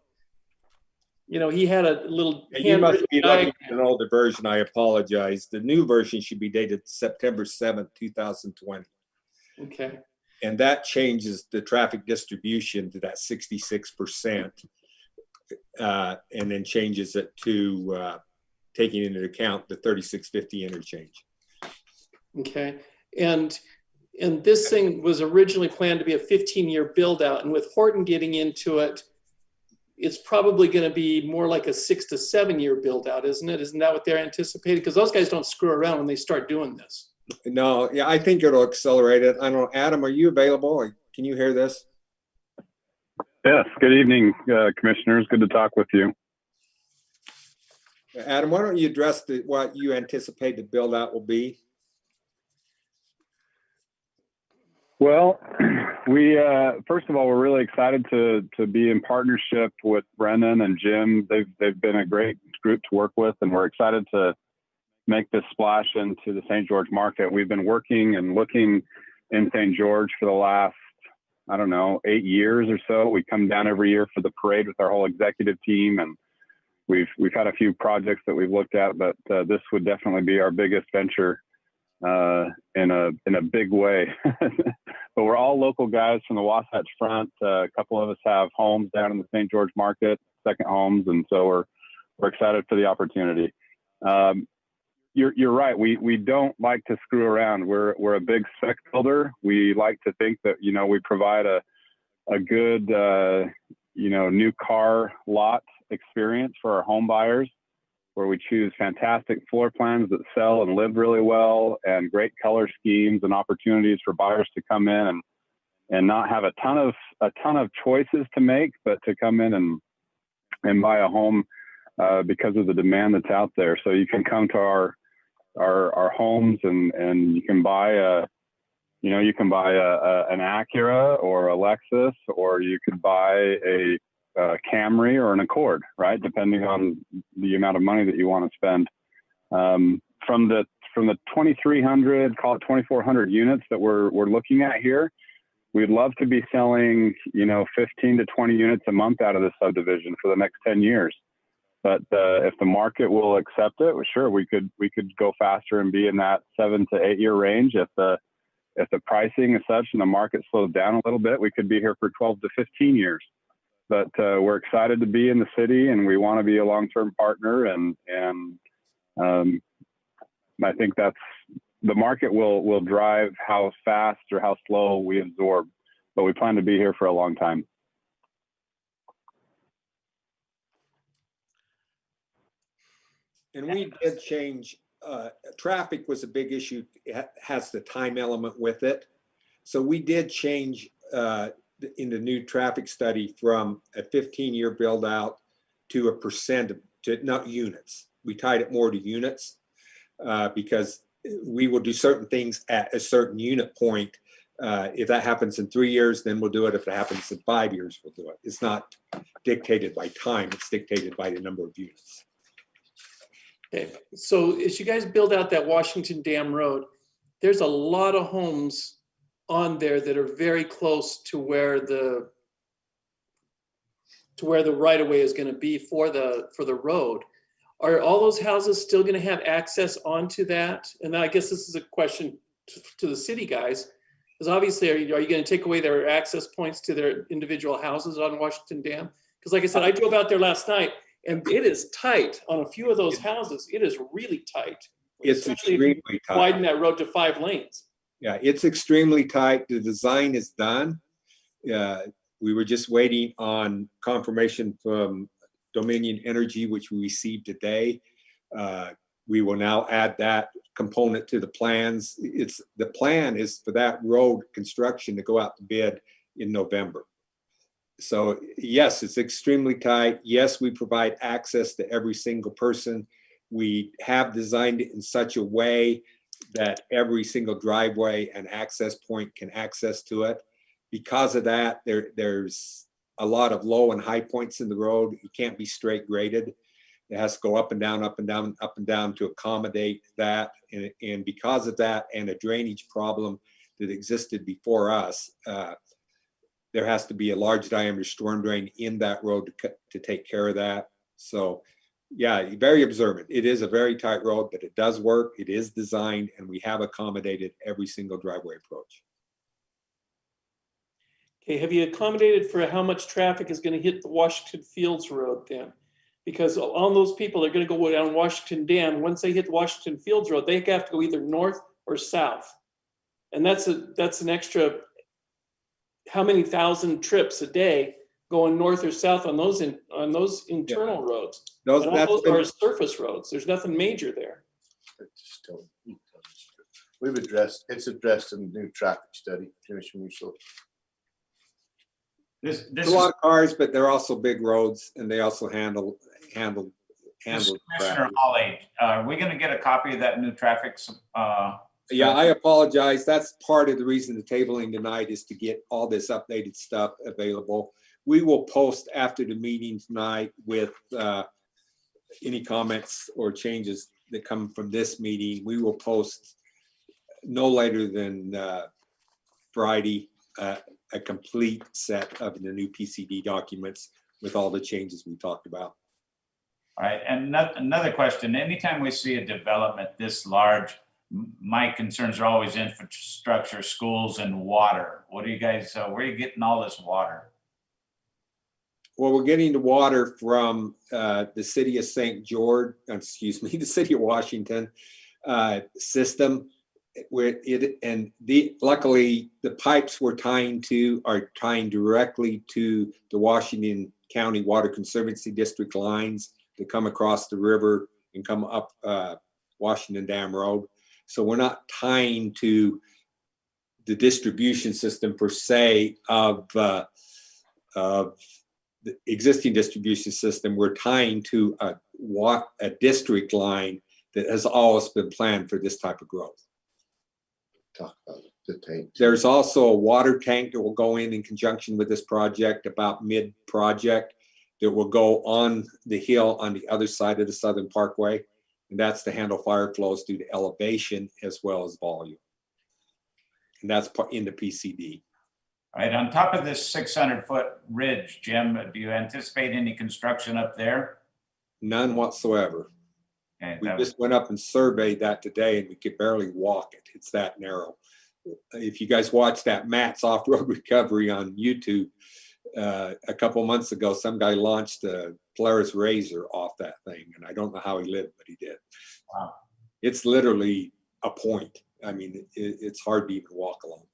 You know, he had a little. You must be looking at an older version. I apologize. The new version should be dated September 7th, 2020. Okay. And that changes the traffic distribution to that 66%, and then changes it to taking into account the 3650 interchange. Okay. And this thing was originally planned to be a 15-year build out. And with Horton getting into it, it's probably going to be more like a 6 to 7 year build out, isn't it? Isn't that what they're anticipating? Because those guys don't screw around when they start doing this. No, yeah, I think it'll accelerate it. I don't know, Adam, are you available? Can you hear this? Yes. Good evening, commissioners. Good to talk with you. Adam, why don't you address what you anticipate the build out will be? Well, we first of all, we're really excited to be in partnership with Brendan and Jim. They've been a great group to work with, and we're excited to make this splash into the St. George market. We've been working and looking in St. George for the last, I don't know, 8 years or so. We come down every year for the parade with our whole executive team, and we've had a few projects that we've looked at, but this would definitely be our biggest venture in a big way. But we're all local guys from the Wasatch Front. A couple of us have homes down in the St. George market, second homes, and so we're excited for the opportunity. You're right. We don't like to screw around. We're a big spec builder. We like to think that, you know, we provide a good new car lot experience for our home buyers, where we choose fantastic floor plans that sell and live really well, and great color schemes and opportunities for buyers to come in and not have a ton of choices to make, but to come in and buy a home because of the demand that's out there. So you can come to our homes and you can buy an Acura or a Lexus, or you could buy a Camry or an Accord, right? Depending on the amount of money that you want to spend. From the 2,300, call it 2,400 units that we're looking at here, we'd love to be selling, 15 to 20 units a month out of this subdivision for the next 10 years. But if the market will accept it, well, sure, we could go faster and be in that 7 to 8 year range. If the pricing is such and the market slows down a little bit, we could be here for 12 to 15 years. But we're excited to be in the city, and we want to be a long-term partner. And I think that's the market will drive how fast or how slow we absorb. But we plan to be here for a long time. And we did change, traffic was a big issue. It has the time element with it. So we did change in the new traffic study from a 15-year build out to a percent to not units. We tied it more to units because we will do certain things at a certain unit point. If that happens in 3 years, then we'll do it. If it happens in 5 years, we'll do it. It's not dictated by time. It's dictated by the number of units. Okay, so as you guys build out that Washington Dam Road, there's a lot of homes on there that are very close to where the right of way is going to be for the road. Are all those houses still going to have access onto that? And I guess this is a question to the city guys, because obviously, are you going to take away their access points to their individual houses on Washington Dam? Because like I said, I drove out there last night, and it is tight on a few of those houses. It is really tight. It's extremely tight. Widen that road to 5 lanes. Yeah, it's extremely tight. The design is done. We were just waiting on confirmation from Dominion Energy, which we received today. We will now add that component to the plans. The plan is for that road construction to go out to bid in November. So yes, it's extremely tight. Yes, we provide access to every single person. We have designed it in such a way that every single driveway and access point can access to it. Because of that, there's a lot of low and high points in the road. It can't be straight graded. It has to go up and down, up and down, up and down to accommodate that. And because of that and a drainage problem that existed before us, there has to be a large diameter storm drain in that road to take care of that. So yeah, very observant. It is a very tight road, but it does work. It is designed, and we have accommodated every single driveway approach. Okay, have you accommodated for how much traffic is going to hit the Washington Fields Road then? Because all those people are going to go down Washington Dam. Once they hit the Washington Fields Road, they have to go either north or south. And that's an extra, how many thousand trips a day going north or south on those internal roads. Those are surface roads. There's nothing major there. It's addressed in the new traffic study, Commissioner Musil. There's a lot of cars, but they're also big roads, and they also handle Commissioner traffic. Hawley, are we going to get a copy of that new traffic? Yeah, I apologize. That's part of the reason the tabling tonight is to get all this updated stuff available. We will post after the meeting tonight with any comments or changes that come from this meeting. We will post no later than Friday a complete set of the new PCD documents with all the changes we talked about. All right, and another question. Anytime we see a development this large, my concerns are always infrastructure, schools, and water. What are you guys, where are you getting all this water? Well, we're getting the water from the city of St. George, excuse me, the city of Washington system. Luckily the pipes we're tying to are tying directly to the Washington County Water Conservancy District lines that come across the river and come up Washington Dam Road. So we're not tying to the distribution system per se of the existing distribution system, we're tying to a district line that has always been planned for this type of growth. Talk about the tank. There's also a water tank that will go in conjunction with this project about mid-project that will go on the hill on the other side of the Southern Parkway. And that's to handle fire flows due to elevation as well as volume. And that's in the PCD. All right, on top of this 600-foot ridge, Jim, do you anticipate any construction up there? None whatsoever. Okay, We just went up and surveyed that today and we could barely walk it. It's that narrow. If you guys watched that Matt's Off-Road Recovery on YouTube, a couple months ago, some guy launched a Polaris Razor off that thing. And I don't know how he lived, but he did. Wow. It's literally a point. I mean, it's hard to even walk along.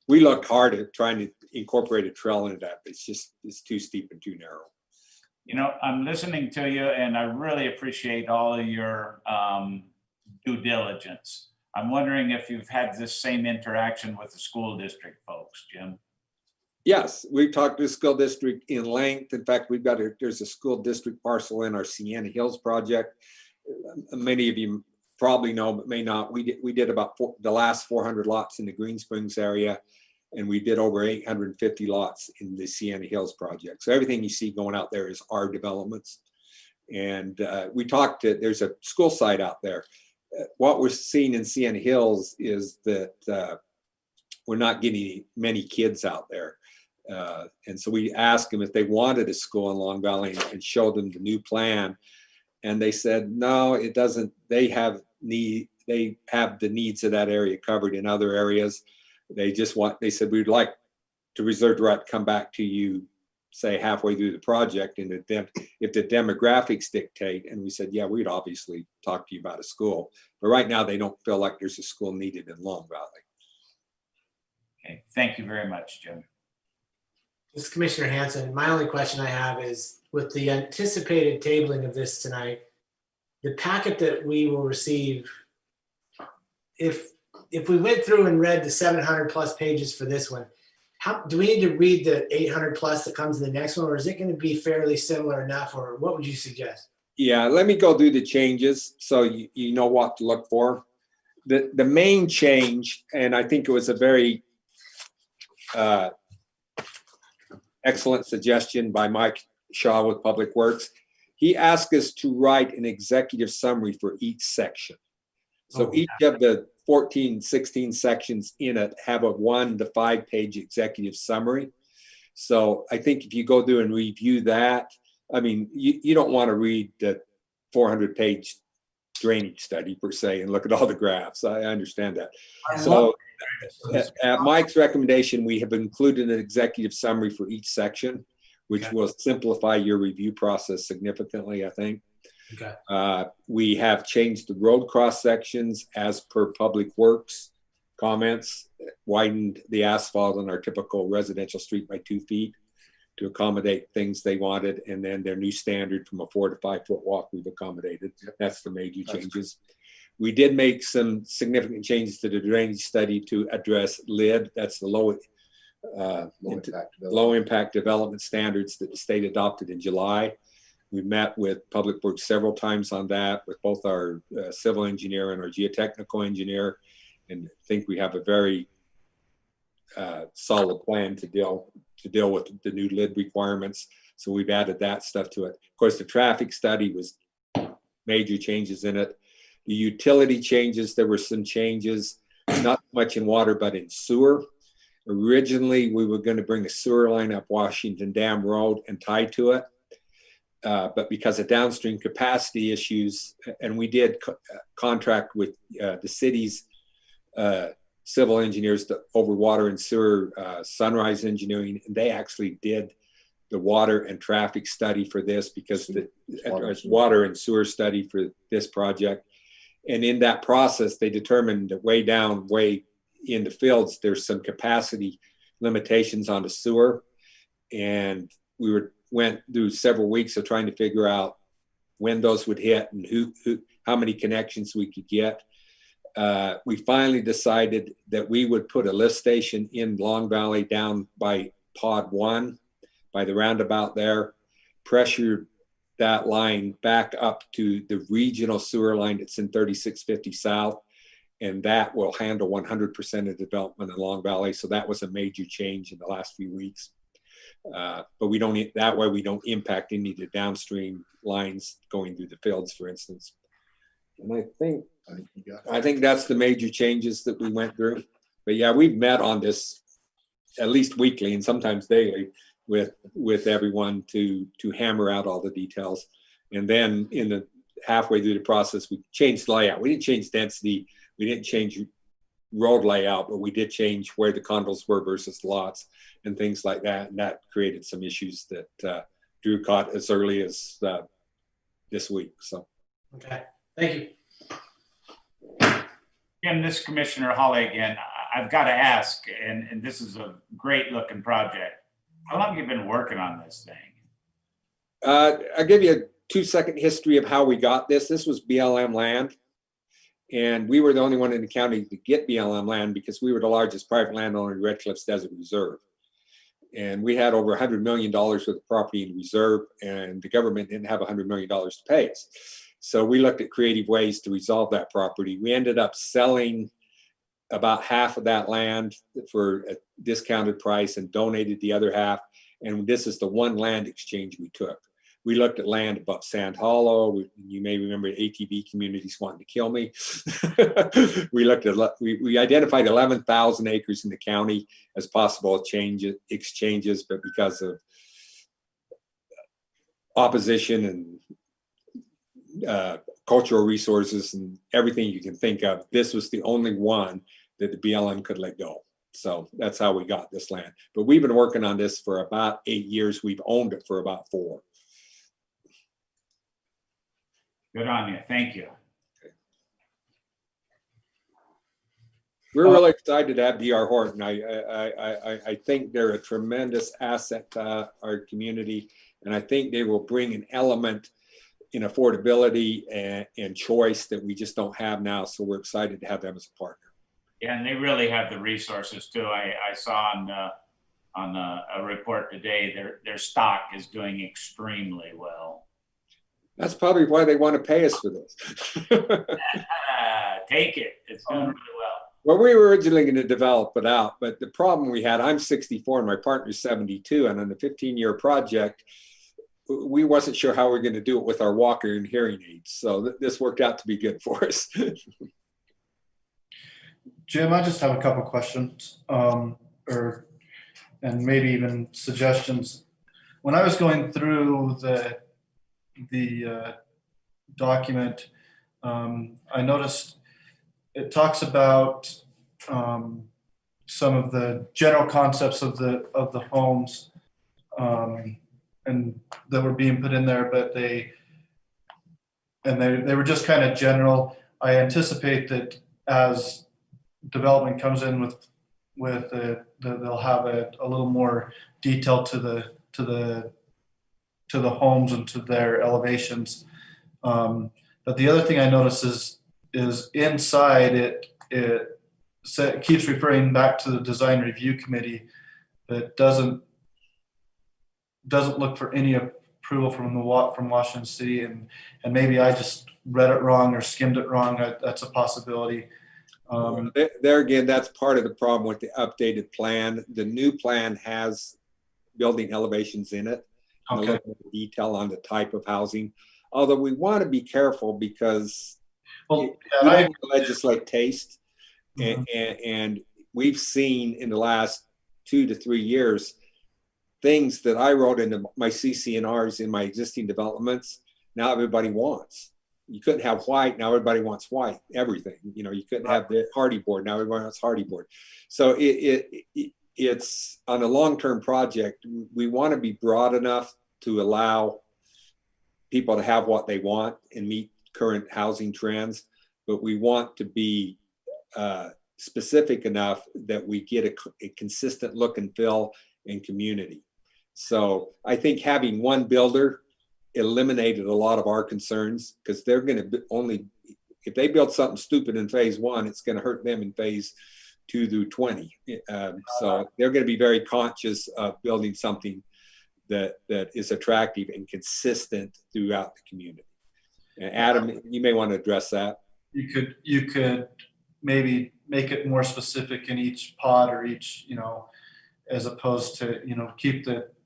We looked hard at trying to incorporate a trail into that, but it's too steep and too narrow. You know, I'm listening to you and I really appreciate all of your due diligence. I'm wondering if you've had this same interaction with the school district folks, Jim. Yes, we've talked to the school district in length. In fact, there's a school district parcel in our Sienna Hills project. Many of you probably know, but may not. We did about the last 400 lots in the Green Springs area, and we did over 850 lots in the Sienna Hills project. So everything you see going out there is our developments. And we talked to, there's a school site out there. What we're seeing in Sienna Hills is that we're not getting many kids out there. And so we asked them if they wanted a school in Long Valley and showed them the new plan. And they said, no, it doesn't. They have the needs of that area covered in other areas. They said, we'd like to reserve the right to come back to you, say halfway through the project. And if the demographics dictate, and we said, yeah, we'd obviously talk to you about a school. But right now they don't feel like there's a school needed in Long Valley. Okay, thank you very much, Jim. This is Commissioner Hanson. My only question I have is, with the anticipated tabling of this tonight, the packet that we will receive, if we went through and read the 700 plus pages for this one, how do we need to read the 800 plus that comes in the next one, or is it going to be fairly similar enough, or what would you suggest? Yeah, let me go through the changes so you know what to look for. The main change, and I think it was a very excellent suggestion by Mike Shaw with Public Works. He asked us to write an executive summary for each section. So each of the 14, 16 sections in it have a 1 to 5 page executive summary. So I think if you go through and review that, I mean, you don't want to read the 400 page drainage study per se and look at all the graphs. I understand that. So at Mike's recommendation, we have included an executive summary for each section, which will simplify your review process significantly, I think. Okay. We have changed the road cross sections as per Public Works comments, widened the asphalt on our typical residential street by 2 feet to accommodate things they wanted. And then their new standard from a 4 to 5 foot walk we've accommodated. That's the major changes. We did make some significant changes to the drainage study to address LID. That's the low impact development standards that the state adopted in July. We met with Public Works several times on that with both our civil engineer and our geotechnical engineer, and I think we have a very solid plan to deal with the new LID requirements. So we've added that stuff to it. Of course, the traffic study was major changes in it. The utility changes, there were some changes, not much in water, but in sewer. Originally, we were going to bring a sewer line up Washington Dam Road and tie to it. But because of downstream capacity issues, and we did contract with the city's civil engineers over water and sewer, Sunrise Engineering, and they actually did the water and traffic study for this because the water and sewer study for this project. And in that process, they determined that way in the fields, there's some capacity limitations on the sewer. And we went through several weeks of trying to figure out when those would hit and how many connections we could get. We finally decided that we would put a lift station in Long Valley down by Pod 1, by the roundabout there, pressured that line back up to the regional sewer line that's in 3650 South. And that will handle 100% of development in Long Valley. So that was a major change in the last few weeks. But we don't, that way we don't impact any of the downstream lines going through the fields, for instance. And I think that's the major changes that we went through. But yeah, we've met on this at least weekly and sometimes daily with everyone to hammer out all the details. And then in the halfway through the process, we changed layout. We didn't change density. We didn't change road layout, but we did change where the condos were versus lots and things like that. And that created some issues that Drew caught as early as this week. So, okay, thank you. Jim, this is Commissioner Hawley again. I've got to ask, and this is a great looking project. How long have you been working on this thing? I'll give you a 2-second history of how we got this. This was BLM land. And we were the only one in the county to get BLM land because we were the largest private landowner in Red Cliffs Desert Reserve. And we had over $100 million worth of property in reserve, and the government didn't have $100 million to pay us. So we looked at creative ways to resolve that property. We ended up selling about half of that land for a discounted price and donated the other half. And this is the one land exchange we took. We looked at land above Sand Hollow. You may remember ATV communities wanting to kill me. We looked at, we identified 11,000 acres in the county as possible exchanges, but because of opposition and cultural resources and everything you can think of, this was the only one that the BLM could let go. So that's how we got this land. But we've been working on this for about 8 years. We've owned it for about 4. Good on you. Thank you. We're really excited to have D.R. Horton. I think they're a tremendous asset to our community, and I think they will bring an element in affordability and choice that we just don't have now. So we're excited to have them as a partner. Yeah, and they really have the resources too. I saw on a report today, their stock is doing extremely well. That's probably why they want to pay us for this. Take it. It's doing really well. Well, we were originally going to develop it out, but the problem we had, I'm 64 and my partner's 72, and on the 15-year project, we wasn't sure how we were going to do it with our walker and hearing aids. So this worked out to be good for us. Jim, I just have a couple questions, and maybe even suggestions. When I was going through the document, I noticed it talks about some of the general concepts of the homes, and that were being put in there, but they were just kind of general. I anticipate that as development comes in with they'll have a little more detail to the homes and to their elevations. But the other thing I notice is inside it keeps referring back to the design review committee that doesn't look for any approval from Washington City, and maybe I just read it wrong or skimmed it wrong. That's a possibility. There again, that's part of the problem with the updated plan. The new plan has building elevations in it. Okay. A little detail on the type of housing. Although we want to be careful because we don't legislate taste. Mm-hmm. And we've seen in the last 2 to 3 years, things that I wrote into my CC&Rs in my existing developments, now everybody wants. You couldn't have white, now everybody wants white, everything. You know, you couldn't have the hardy board, now everybody wants hardy board. So it's on a long-term project, we want to be broad enough to allow people to have what they want and meet current housing trends, but we want to be specific enough that we get a consistent look and feel in community. So I think having one builder eliminated a lot of our concerns, because they're going to only, if they build something stupid in phase 1, it's going to hurt them in phase 2 through 20. So they're going to be very conscious of building something that is attractive and consistent throughout the community. And Adam, you may want to address that. You could maybe make it more specific in each pod or each, as opposed to,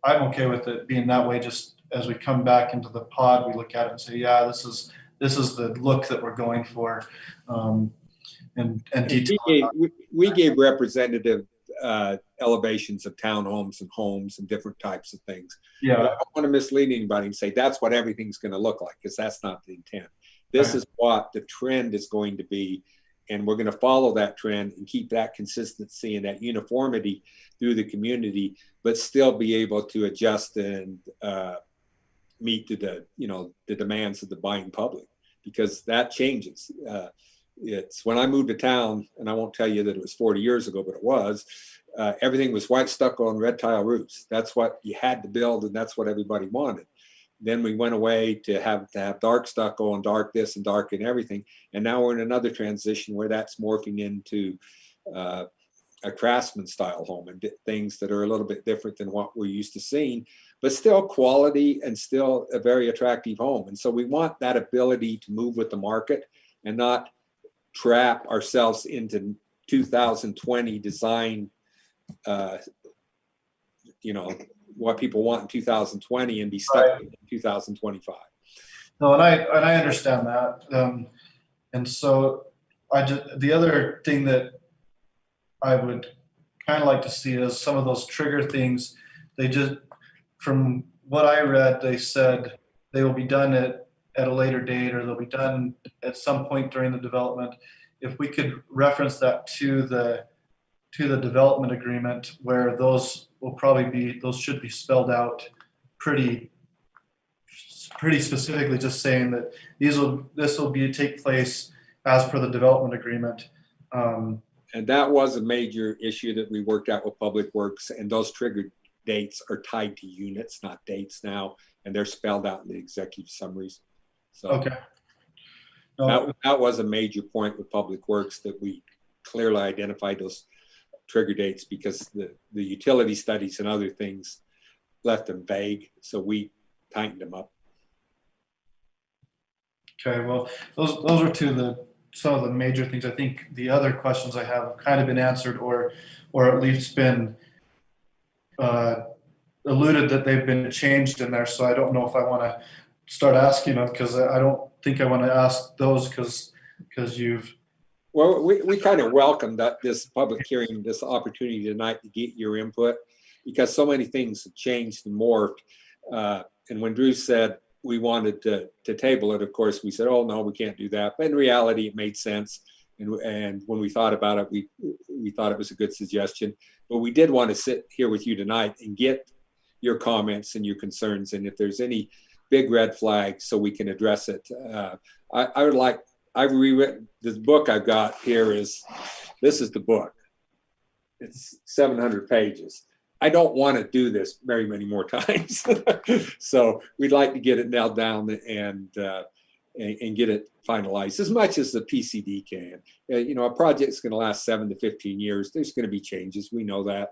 I'm okay with it being that way. Just as we come back into the pod, we look at it and say, yeah, this is the look that we're going for. And detail. We gave representative elevations of townhomes and homes and different types of things. Yeah. But I don't want to mislead anybody and say that's what everything's going to look like, because that's not the intent. This is what the trend is going to be, and we're going to follow that trend and keep that consistency and that uniformity through the community, but still be able to adjust and meet to the demands of the buying public, because that changes. It's when I moved to town, and I won't tell you that it was 40 years ago, but it was, everything was white stucco and red tile roofs. That's what you had to build, and that's what everybody wanted. Then we went away to have dark stucco and dark this and dark and everything. And now we're in another transition where that's morphing into a craftsman style home and things that are a little bit different than what we're used to seeing, but still quality and still a very attractive home. And so we want that ability to move with the market and not trap ourselves into 2020 design, what people want in 2020 and be stuck in 2025. No, and I understand that. And so the other thing that I would kind of like to see is some of those trigger things. They just, from what I read, they said they will be done at a later date, or they'll be done at some point during the development. If we could reference that to the development agreement, where those should be spelled out pretty specifically, just saying that this will take place as per the development agreement. And that was a major issue that we worked out with Public Works, and those triggered dates are tied to units, not dates now, and they're spelled out in the executive summaries. So okay. No. That was a major point with Public Works, that we clearly identified those trigger dates, because the utility studies and other things left them vague. So we tightened them up. Okay, well, those are some of the major things. I think the other questions I have kind of been answered, or at least been alluded that they've been changed in there. So I don't know if I want to start asking them, because I don't think I want to ask those because you've. Well, we kind of welcome this public hearing, this opportunity tonight to get your input, because so many things have changed and morphed. And when Drew said we wanted to table it, of course, we said, oh, no, we can't do that. But in reality, it made sense. And when we thought about it, we thought it was a good suggestion. But we did want to sit here with you tonight and get your comments and your concerns. And if there's any big red flags, so we can address it. I've rewritten this book I've got here. This is the book. It's 700 pages. I don't want to do this very many more times. So we'd like to get it nailed down and get it finalized as much as the PCD can. A project's going to last 7 to 15 years. There's going to be changes. We know that.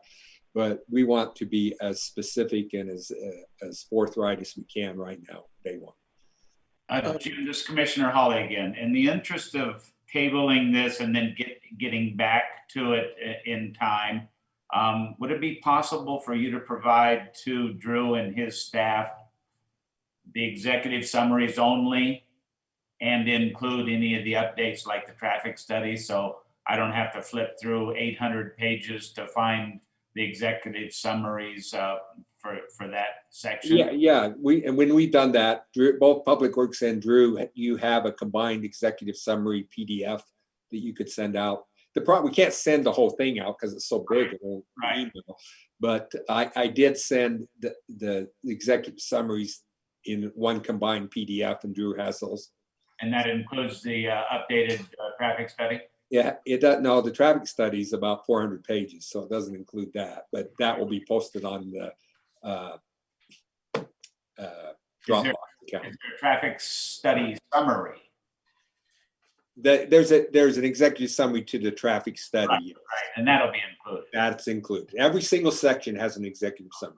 But we want to be as specific and as forthright as we can right now, day one. Jim, this is Commissioner Hawley again. In the interest of tabling this and then getting back to it in time, would it be possible for you to provide to Drew and his staff the executive summaries only, and include any of the updates like the traffic study, so I don't have to flip through 800 pages to find the executive summaries for that section? Yeah. When we've done that, Drew, both Public Works and Drew, you have a combined executive summary PDF that you could send out. We can't send the whole thing out because it's so big. Right. But I did send the executive summaries in one combined PDF, and Drew has those. And that includes the updated traffic study? Yeah, it doesn't. No, the traffic study is about 400 pages, so it doesn't include that. But that will be posted on the Dropbox account. Is there a traffic study summary? There's an executive summary to the traffic study. Right, and that'll be included. That's included. Every single section has an executive summary.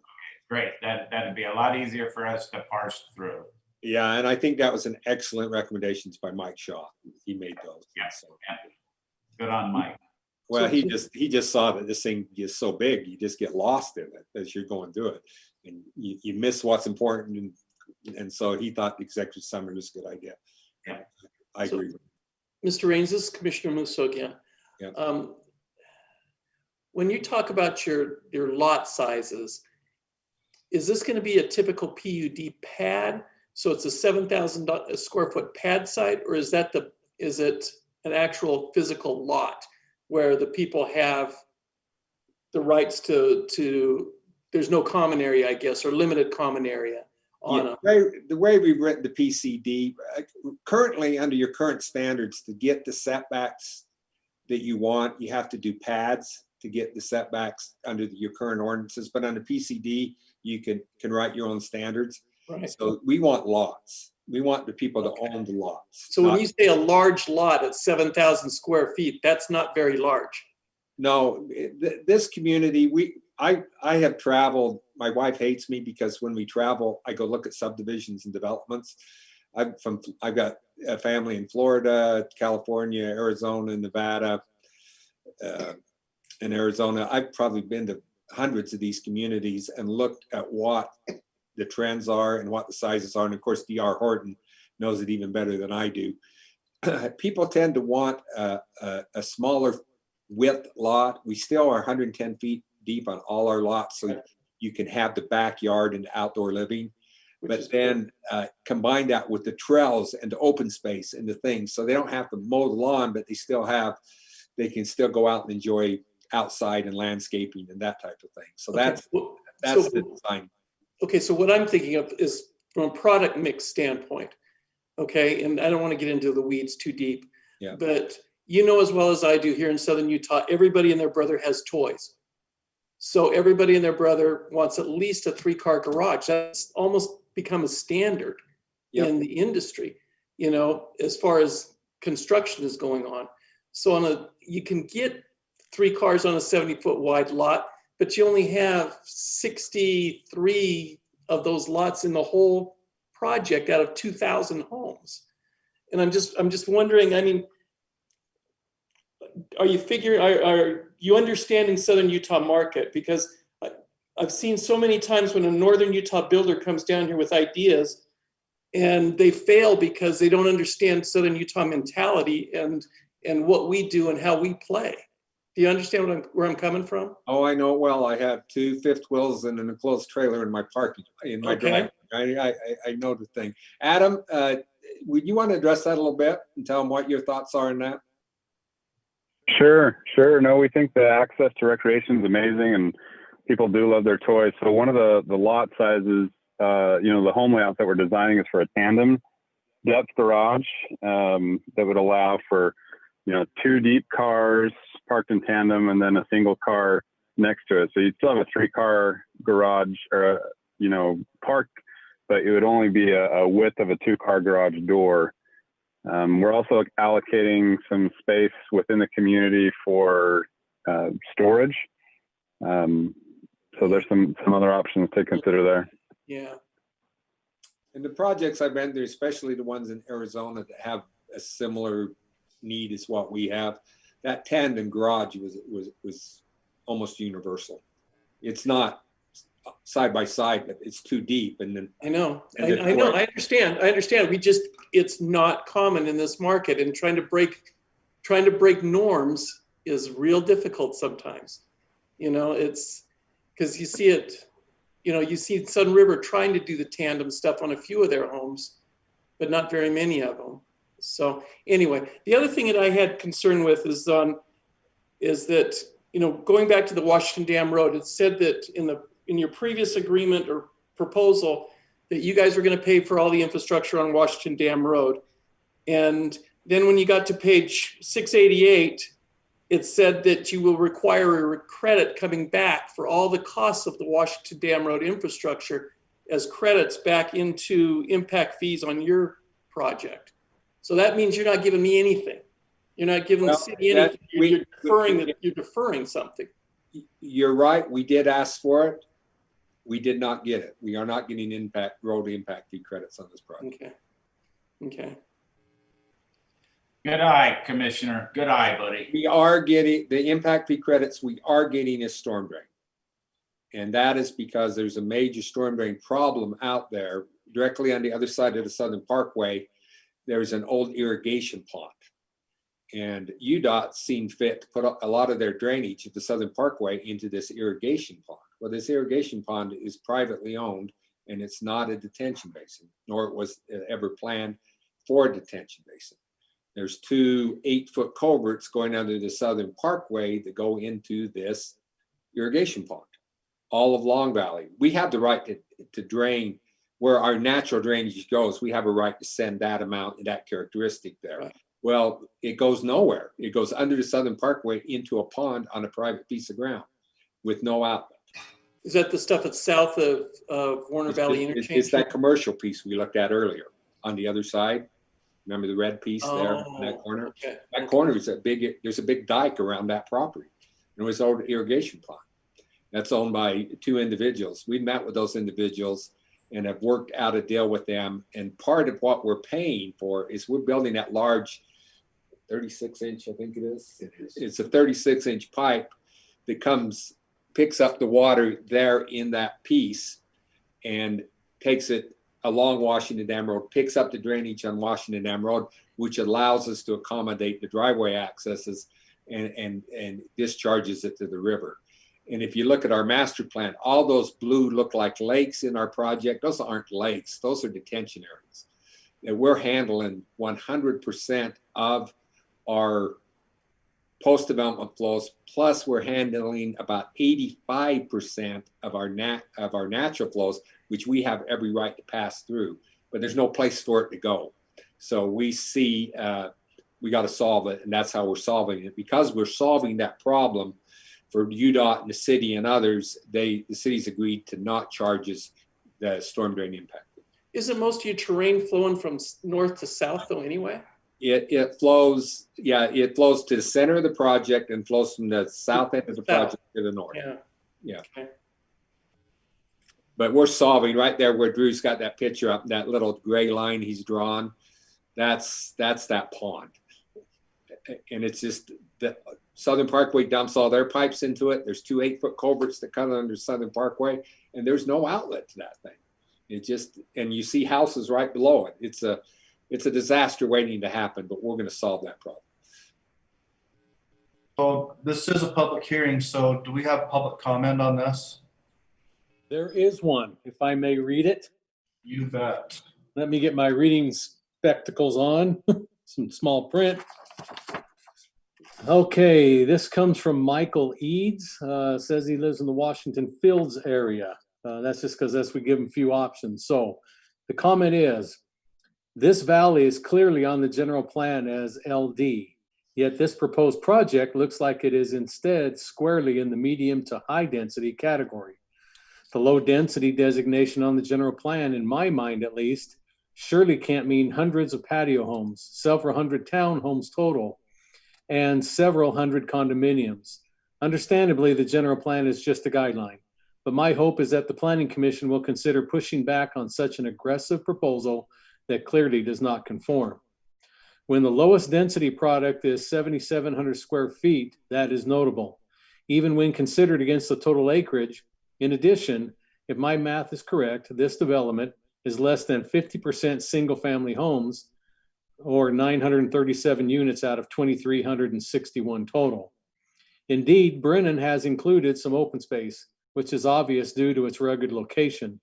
great. That'd be a lot easier for us to parse through. Yeah, and I think that was an excellent recommendations by Mike Shaw. He made those. Yeah. So, Yeah. Good on Mike. well, So- he just saw that this thing is so big, you just get lost in it as you're going through it, and you miss what's important. And so he thought the executive summary was a good idea. Yeah. I So- agree. Mr. Raines, this is Commissioner Musso again. Yeah. When you talk about your lot sizes, is this going to be a typical PUD pad? So it's a 7,000 square foot pad site, or is it an actual physical lot where the people have the rights to there's no common area, I guess, or limited common area on Yeah, them? the way we've written the PCD, currently under your current standards, to get the setbacks that you want, you have to do pads to get the setbacks under your current ordinances. But under PCD, you can write your own standards. Right. So we want lots. We want the people to own the lots. So when you say a large lot at 7,000 square feet, that's not very large. No, this community, I have traveled. My wife hates me because when we travel, I go look at subdivisions and developments. I've got a family in Florida, California, Arizona, Nevada, and Arizona. I've probably been to hundreds of these communities and looked at what the trends are and what the sizes are. And of course, D.R. Horton knows it even better than I do. People tend to want a smaller width lot. We still are 110 feet deep on all our lots, so you can have the backyard and outdoor living. But then combine that with the trails and the open space and the things, so they don't have to mow the lawn, but they can still go out and enjoy outside and landscaping and that type of thing. So that's the design. Okay, so what I'm thinking of is from a product mix standpoint, okay, and I don't want to get into the weeds too deep, Yeah. but you know as well as I do here in Southern Utah, everybody and their brother has toys. So everybody and their brother wants at least a 3-car garage. That's almost become a standard in the industry, you know, as far as construction is going on. So you can get 3 cars on a 70-foot wide lot, but you only have 63 of those lots in the whole project out of 2,000 homes. And I'm just wondering, I mean, are you understanding Southern Utah market? Because I've seen so many times when a Northern Utah builder comes down here with ideas and they fail because they don't understand Southern Utah mentality and what we do and how we play. Do you understand where I'm coming from? Oh, I know it well. I have 2 fifth wheels and an enclosed trailer in my driveway. I know the thing. Adam, would you want to address that a little bit and tell them what your thoughts are on that? Sure. No, we think the access to recreation is amazing, and people do love their toys. So one of the lot sizes, the home layout that we're designing is for a tandem depth garage that would allow for 2 deep cars parked in tandem and then a single car next to it. So you'd still have a 3-car garage or parked, but it would only be a width of a 2-car garage door. We're also allocating some space within the community for storage. So there's some other options to consider there. Yeah. And the projects I've been through, especially the ones in Arizona that have a similar need as what we have, that tandem garage was almost universal. It's not side by side, but it's too deep. And then I know. I understand. It's not common in this market, and trying to break norms is real difficult sometimes. It's because you see it, you see Sun River trying to do the tandem stuff on a few of their homes, but not very many of them. So anyway, the other thing that I had concern with is that, going back to the Washington Dam Road, it said that in your previous agreement or proposal that you guys were going to pay for all the infrastructure on Washington Dam Road. And then when you got to page 688, it said that you will require a credit coming back for all the costs of the Washington Dam Road infrastructure as credits back into impact fees on your project. So that means you're not giving me anything. You're not giving the city anything. You're deferring something. You're right. We did ask for it. We did not get it. We are not getting road impact fee credits on this project. Okay. Okay. Good eye, Commissioner. Good eye, buddy. We are getting the impact fee credits. We are getting is storm drain. And that is because there's a major storm drain problem out there directly on the other side of the Southern Parkway. There's an old irrigation pond. And UDOT seen fit to put a lot of their drainage at the Southern Parkway into this irrigation pond. Well, this irrigation pond is privately owned and it's not a detention basin, nor it was ever planned for a detention basin. There's 2 8-foot culverts going under the Southern Parkway that go into this irrigation pond, all of Long Valley. We have the right to drain where our natural drainage goes. We have a right to send that amount and that characteristic there. Right. Well, it goes nowhere. It goes under the Southern Parkway into a pond on a private piece of ground with no outlet. Is that the stuff that's south of Warner Valley Interchange? It's that commercial piece we looked at earlier on the other side. Remember the red piece there in that corner? Okay. That corner is there's a big dike around that property. And it was an old irrigation pond. That's owned by 2 individuals. We met with those individuals and have worked out a deal with them. And part of what we're paying for is we're building that large 36-inch, I think it is. It is. It's a 36-inch pipe that picks up the water there in that piece and takes it along Washington Dam Road, picks up the drainage on Washington Dam Road, which allows us to accommodate the driveway accesses and discharges it to the river. And if you look at our master plan, all those blue look like lakes in our project. Those aren't lakes, those are detention areas. And we're handling 100% of our post-development flows, plus we're handling about 85% of our natural flows, which we have every right to pass through, but there's no place for it to go. So we see we got to solve it, and that's how we're solving it. Because we're solving that problem for UDOT and the city and others, the city's agreed to not charge us the storm drain impact. Isn't most of your terrain flowing from north to south though anyway? It flows, it flows to the center of the project and flows from the south end of the project to the north. Yeah. Okay. But we're solving right there where Drew's got that picture up, that little gray line he's drawn. That's that pond. And it's just the Southern Parkway dumps all their pipes into it. There's 2 8-foot culverts that come under Southern Parkway, and there's no outlet to that thing. It just, and you see houses right below it. It's a disaster waiting to happen, but we're going to solve that problem. So this is a public hearing, so do we have public comment on this? There is one, if I may read it. You bet. Let me get my reading spectacles on, some small print. Okay, this comes from Michael Eads, says he lives in the Washington Fields area. That's just because we give him a few options. So the comment is, this valley is clearly on the general plan as LD, yet this proposed project looks like it is instead squarely in the medium to high density category. The low density designation on the general plan, in my mind at least, surely can't mean hundreds of patio homes, several hundred townhomes total, and several hundred condominiums. Understandably, the general plan is just a guideline, but my hope is that the Planning Commission will consider pushing back on such an aggressive proposal that clearly does not conform. When the lowest density product is 7,700 square feet, that is notable, even when considered against the total acreage. In addition, if my math is correct, this development is less than 50% single-family homes, or 937 units out of 2,361 total. Indeed, Brennan has included some open space, which is obvious due to its rugged location.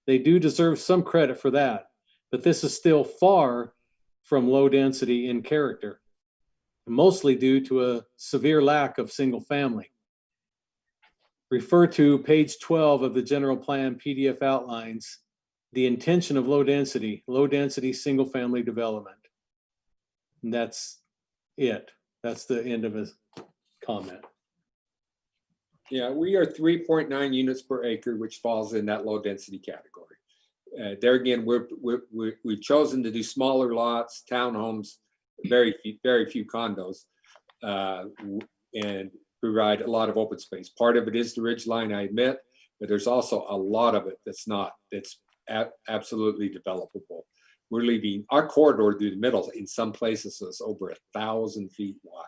They do deserve some credit for that, but this is still far from low density in character, mostly due to a severe lack of single family. Refer to page 12 of the general plan PDF outlines the intention of low density single family development. And that's it. That's the end of his comment. Yeah, we are 3.9 units per acre, which falls in that low density category. There again, we've chosen to do smaller lots, townhomes, very few condos, and provide a lot of open space. Part of it is the ridge line, I admit, but there's also a lot of it that's not, that's absolutely developable. We're leaving our corridor through the middle in some places is over 1,000 feet wide.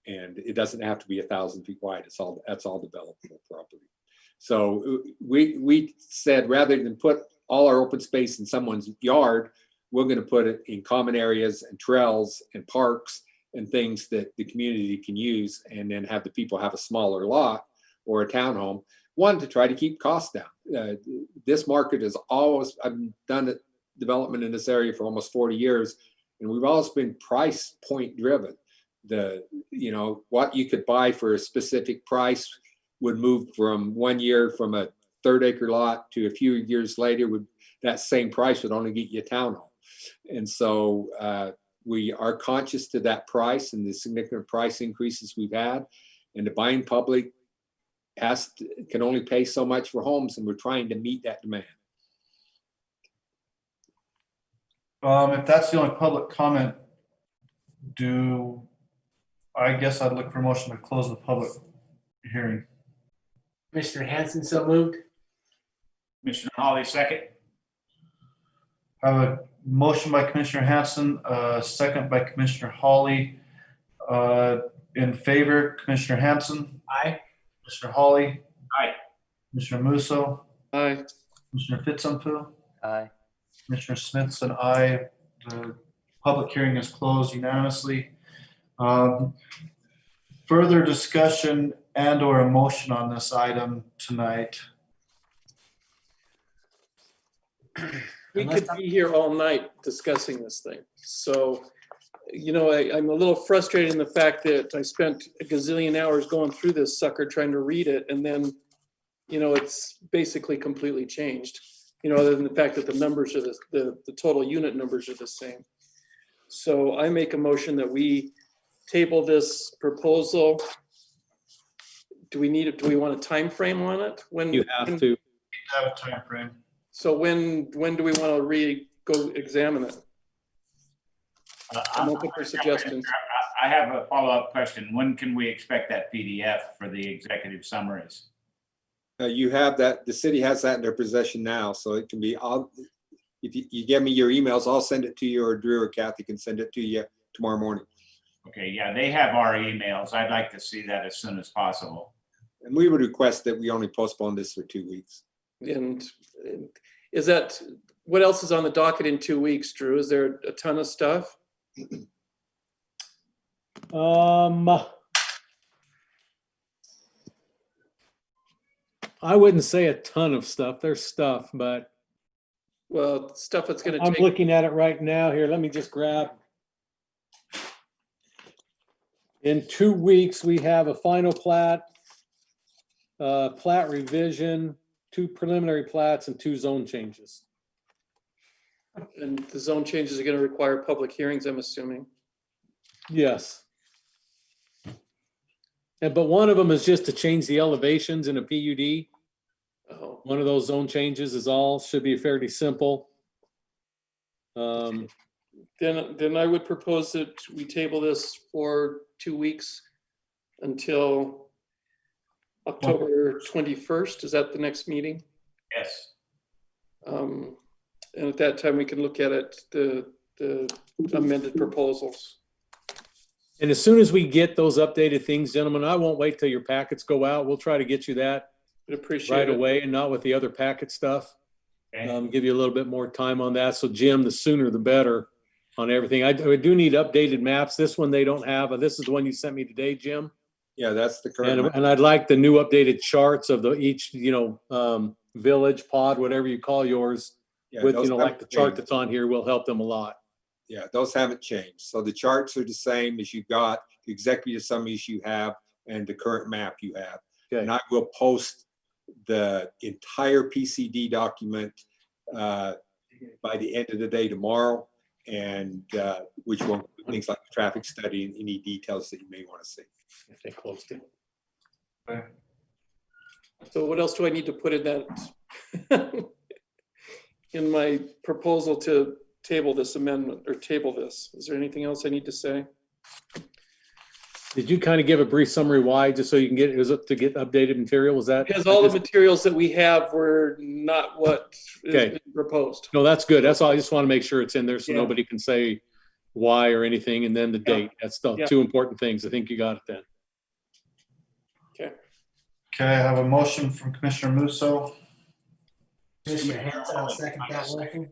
And it doesn't have to be 1,000 feet wide. That's all developable property. So we said, rather than put all our open space in someone's yard, we're going to put it in common areas and trails and parks and things that the community can use, and then have the people have a smaller lot or a townhome. One, to try to keep costs down. This market is always, I've done development in this area for almost 40 years, and we've always been price point driven. What you could buy for a specific price would move from 1 year from a 3rd acre lot to a few years later that same price would only get you a townhome. And so we are conscious to that price and the significant price increases we've had, and the buying public can only pay so much for homes, and we're trying to meet that demand. If that's the only public comment, I guess I'd look for a motion to close the public hearing. Commissioner Hanson, so moved. Commissioner Hawley, second. I have a motion by Commissioner Hanson, second by Commissioner Hawley. In favor, Commissioner Hanson. Aye. Commissioner Hawley. Aye. Commissioner Musso. Aye. Commissioner Fitzpatrick. Aye. Commissioner Smith's an aye. The public hearing is closed unanimously. Further discussion and or a motion on this item tonight? We could be here all night discussing this thing. So, I'm a little frustrated in the fact that I spent a gazillion hours going through this sucker trying to read it, and then, it's basically completely changed. Other than the fact that the numbers are the total unit numbers are the same. So I make a motion that we table this proposal. Do we want a time frame on it? When You have to. Have a time frame. So when do we want to go examine it? I'm open for suggestions. I have a follow-up question. When can we expect that PDF for the executive summaries? You have that, the city has that in their possession now, so it can be, if you give me your emails, I'll send it to you, or Drew or Kathy can send it to you tomorrow morning. Okay, yeah, they have our emails. I'd like to see that as soon as possible. And we would request that we only postpone this for 2 weeks. And is that, what else is on the docket in 2 weeks, Drew? Is there a ton of stuff? I wouldn't say a ton of stuff. There's stuff, but Well, stuff that's going to I'm take. looking at it right now here. Let me just grab. In 2 weeks, we have a final plat, plat revision, 2 preliminary plats, and 2 zone changes. And the zone changes are going to require public hearings, I'm assuming. Yes. But one of them is just to change the elevations in a PUD. Oh, One of those zone changes is all, should be fairly simple. Then I would propose that we table this for 2 weeks until October 21st. Is that the next meeting? Yes. And at that time, we can look at it, the amended proposals. And as soon as we get those updated things, gentlemen, I won't wait till your packets go out. We'll try to get you that I'd appreciate right it. away, and not with the other packet stuff. Okay. Give you a little bit more time on that. So Jim, the sooner the better on everything. I do need updated maps. This one they don't have. This is the one you sent me today, Jim. Yeah, that's the current. And I'd like the new updated charts of each, village, pod, whatever you call yours. Yeah, With, those like haven't the chart changed. that's on here will help them a lot. Yeah, those haven't changed. So the charts are the same as you got, the executive summaries you have, and the current map you have. Okay. And I will post the entire PCD document by the end of the day tomorrow, and which will include things like the traffic study and any details that you may want to see. If they closed it. Okay. So what else do I need to put in that? In my proposal to table this amendment or table this? Is there anything else I need to say? Did you kind of give a brief summary why, just so you can get, it was to get updated material? Was that? Because all the materials that we have were not what is Okay. proposed. No, that's good. That's all. I just want to make sure it's in there so Yeah. nobody can say why or anything, and then the Yeah. date. That's the Yeah. two important things. I think you got it then. Okay. Okay, I have a motion from Commissioner Musso. Commissioner Hanson, I'll second that motion.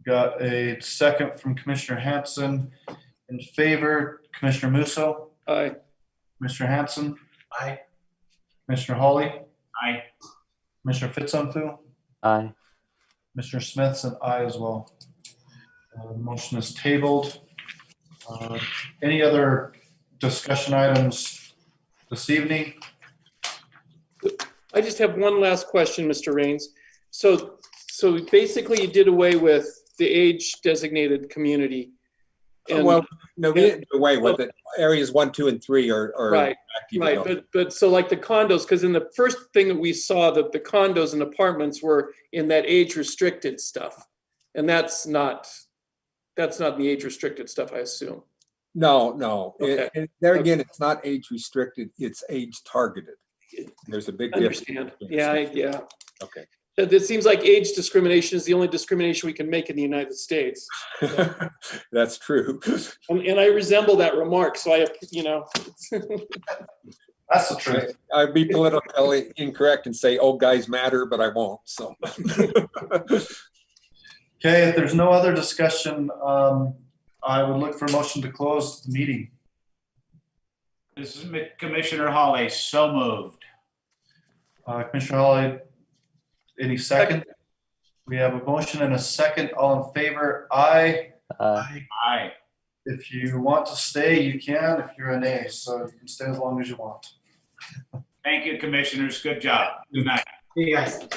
Got a second from Commissioner Hanson. In favor, Commissioner Musso, Aye. Commissioner Hanson, Aye. Commissioner Hawley, Aye. Commissioner Fitzonfu, Aye. Commissioner Smith's an aye as well. Motion is tabled. Any other discussion items this evening? I just have one last question, Mr. Rains. So basically you did away with the age designated community. And- Well, no, we didn't do away with it. Areas 1, 2, and 3 are. Right, active right, adult. but so like the condos, because in the first thing that we saw, that the condos and apartments were in that age restricted stuff. And that's not the age restricted stuff, I assume. No. Okay. There again, it's not age restricted, it's age targeted. There's a big difference. Understand, yeah. Okay. It seems like age discrimination is the only discrimination we can make in the United States. That's true. And I resemble that remark, so That's the truth. I'd be politically incorrect and say, "Oh, guys matter," but I won't. So. Okay, if there's no other discussion, I would look for a motion to close the meeting. This is Commissioner Hawley, so moved. Commissioner Hawley, any second? We have a motion and a second. All in favor, aye. Aye. If you want to stay, you can. If you're a nay, so you can stay as long as you want. Thank you, commissioners. Good job. Good night. See you guys.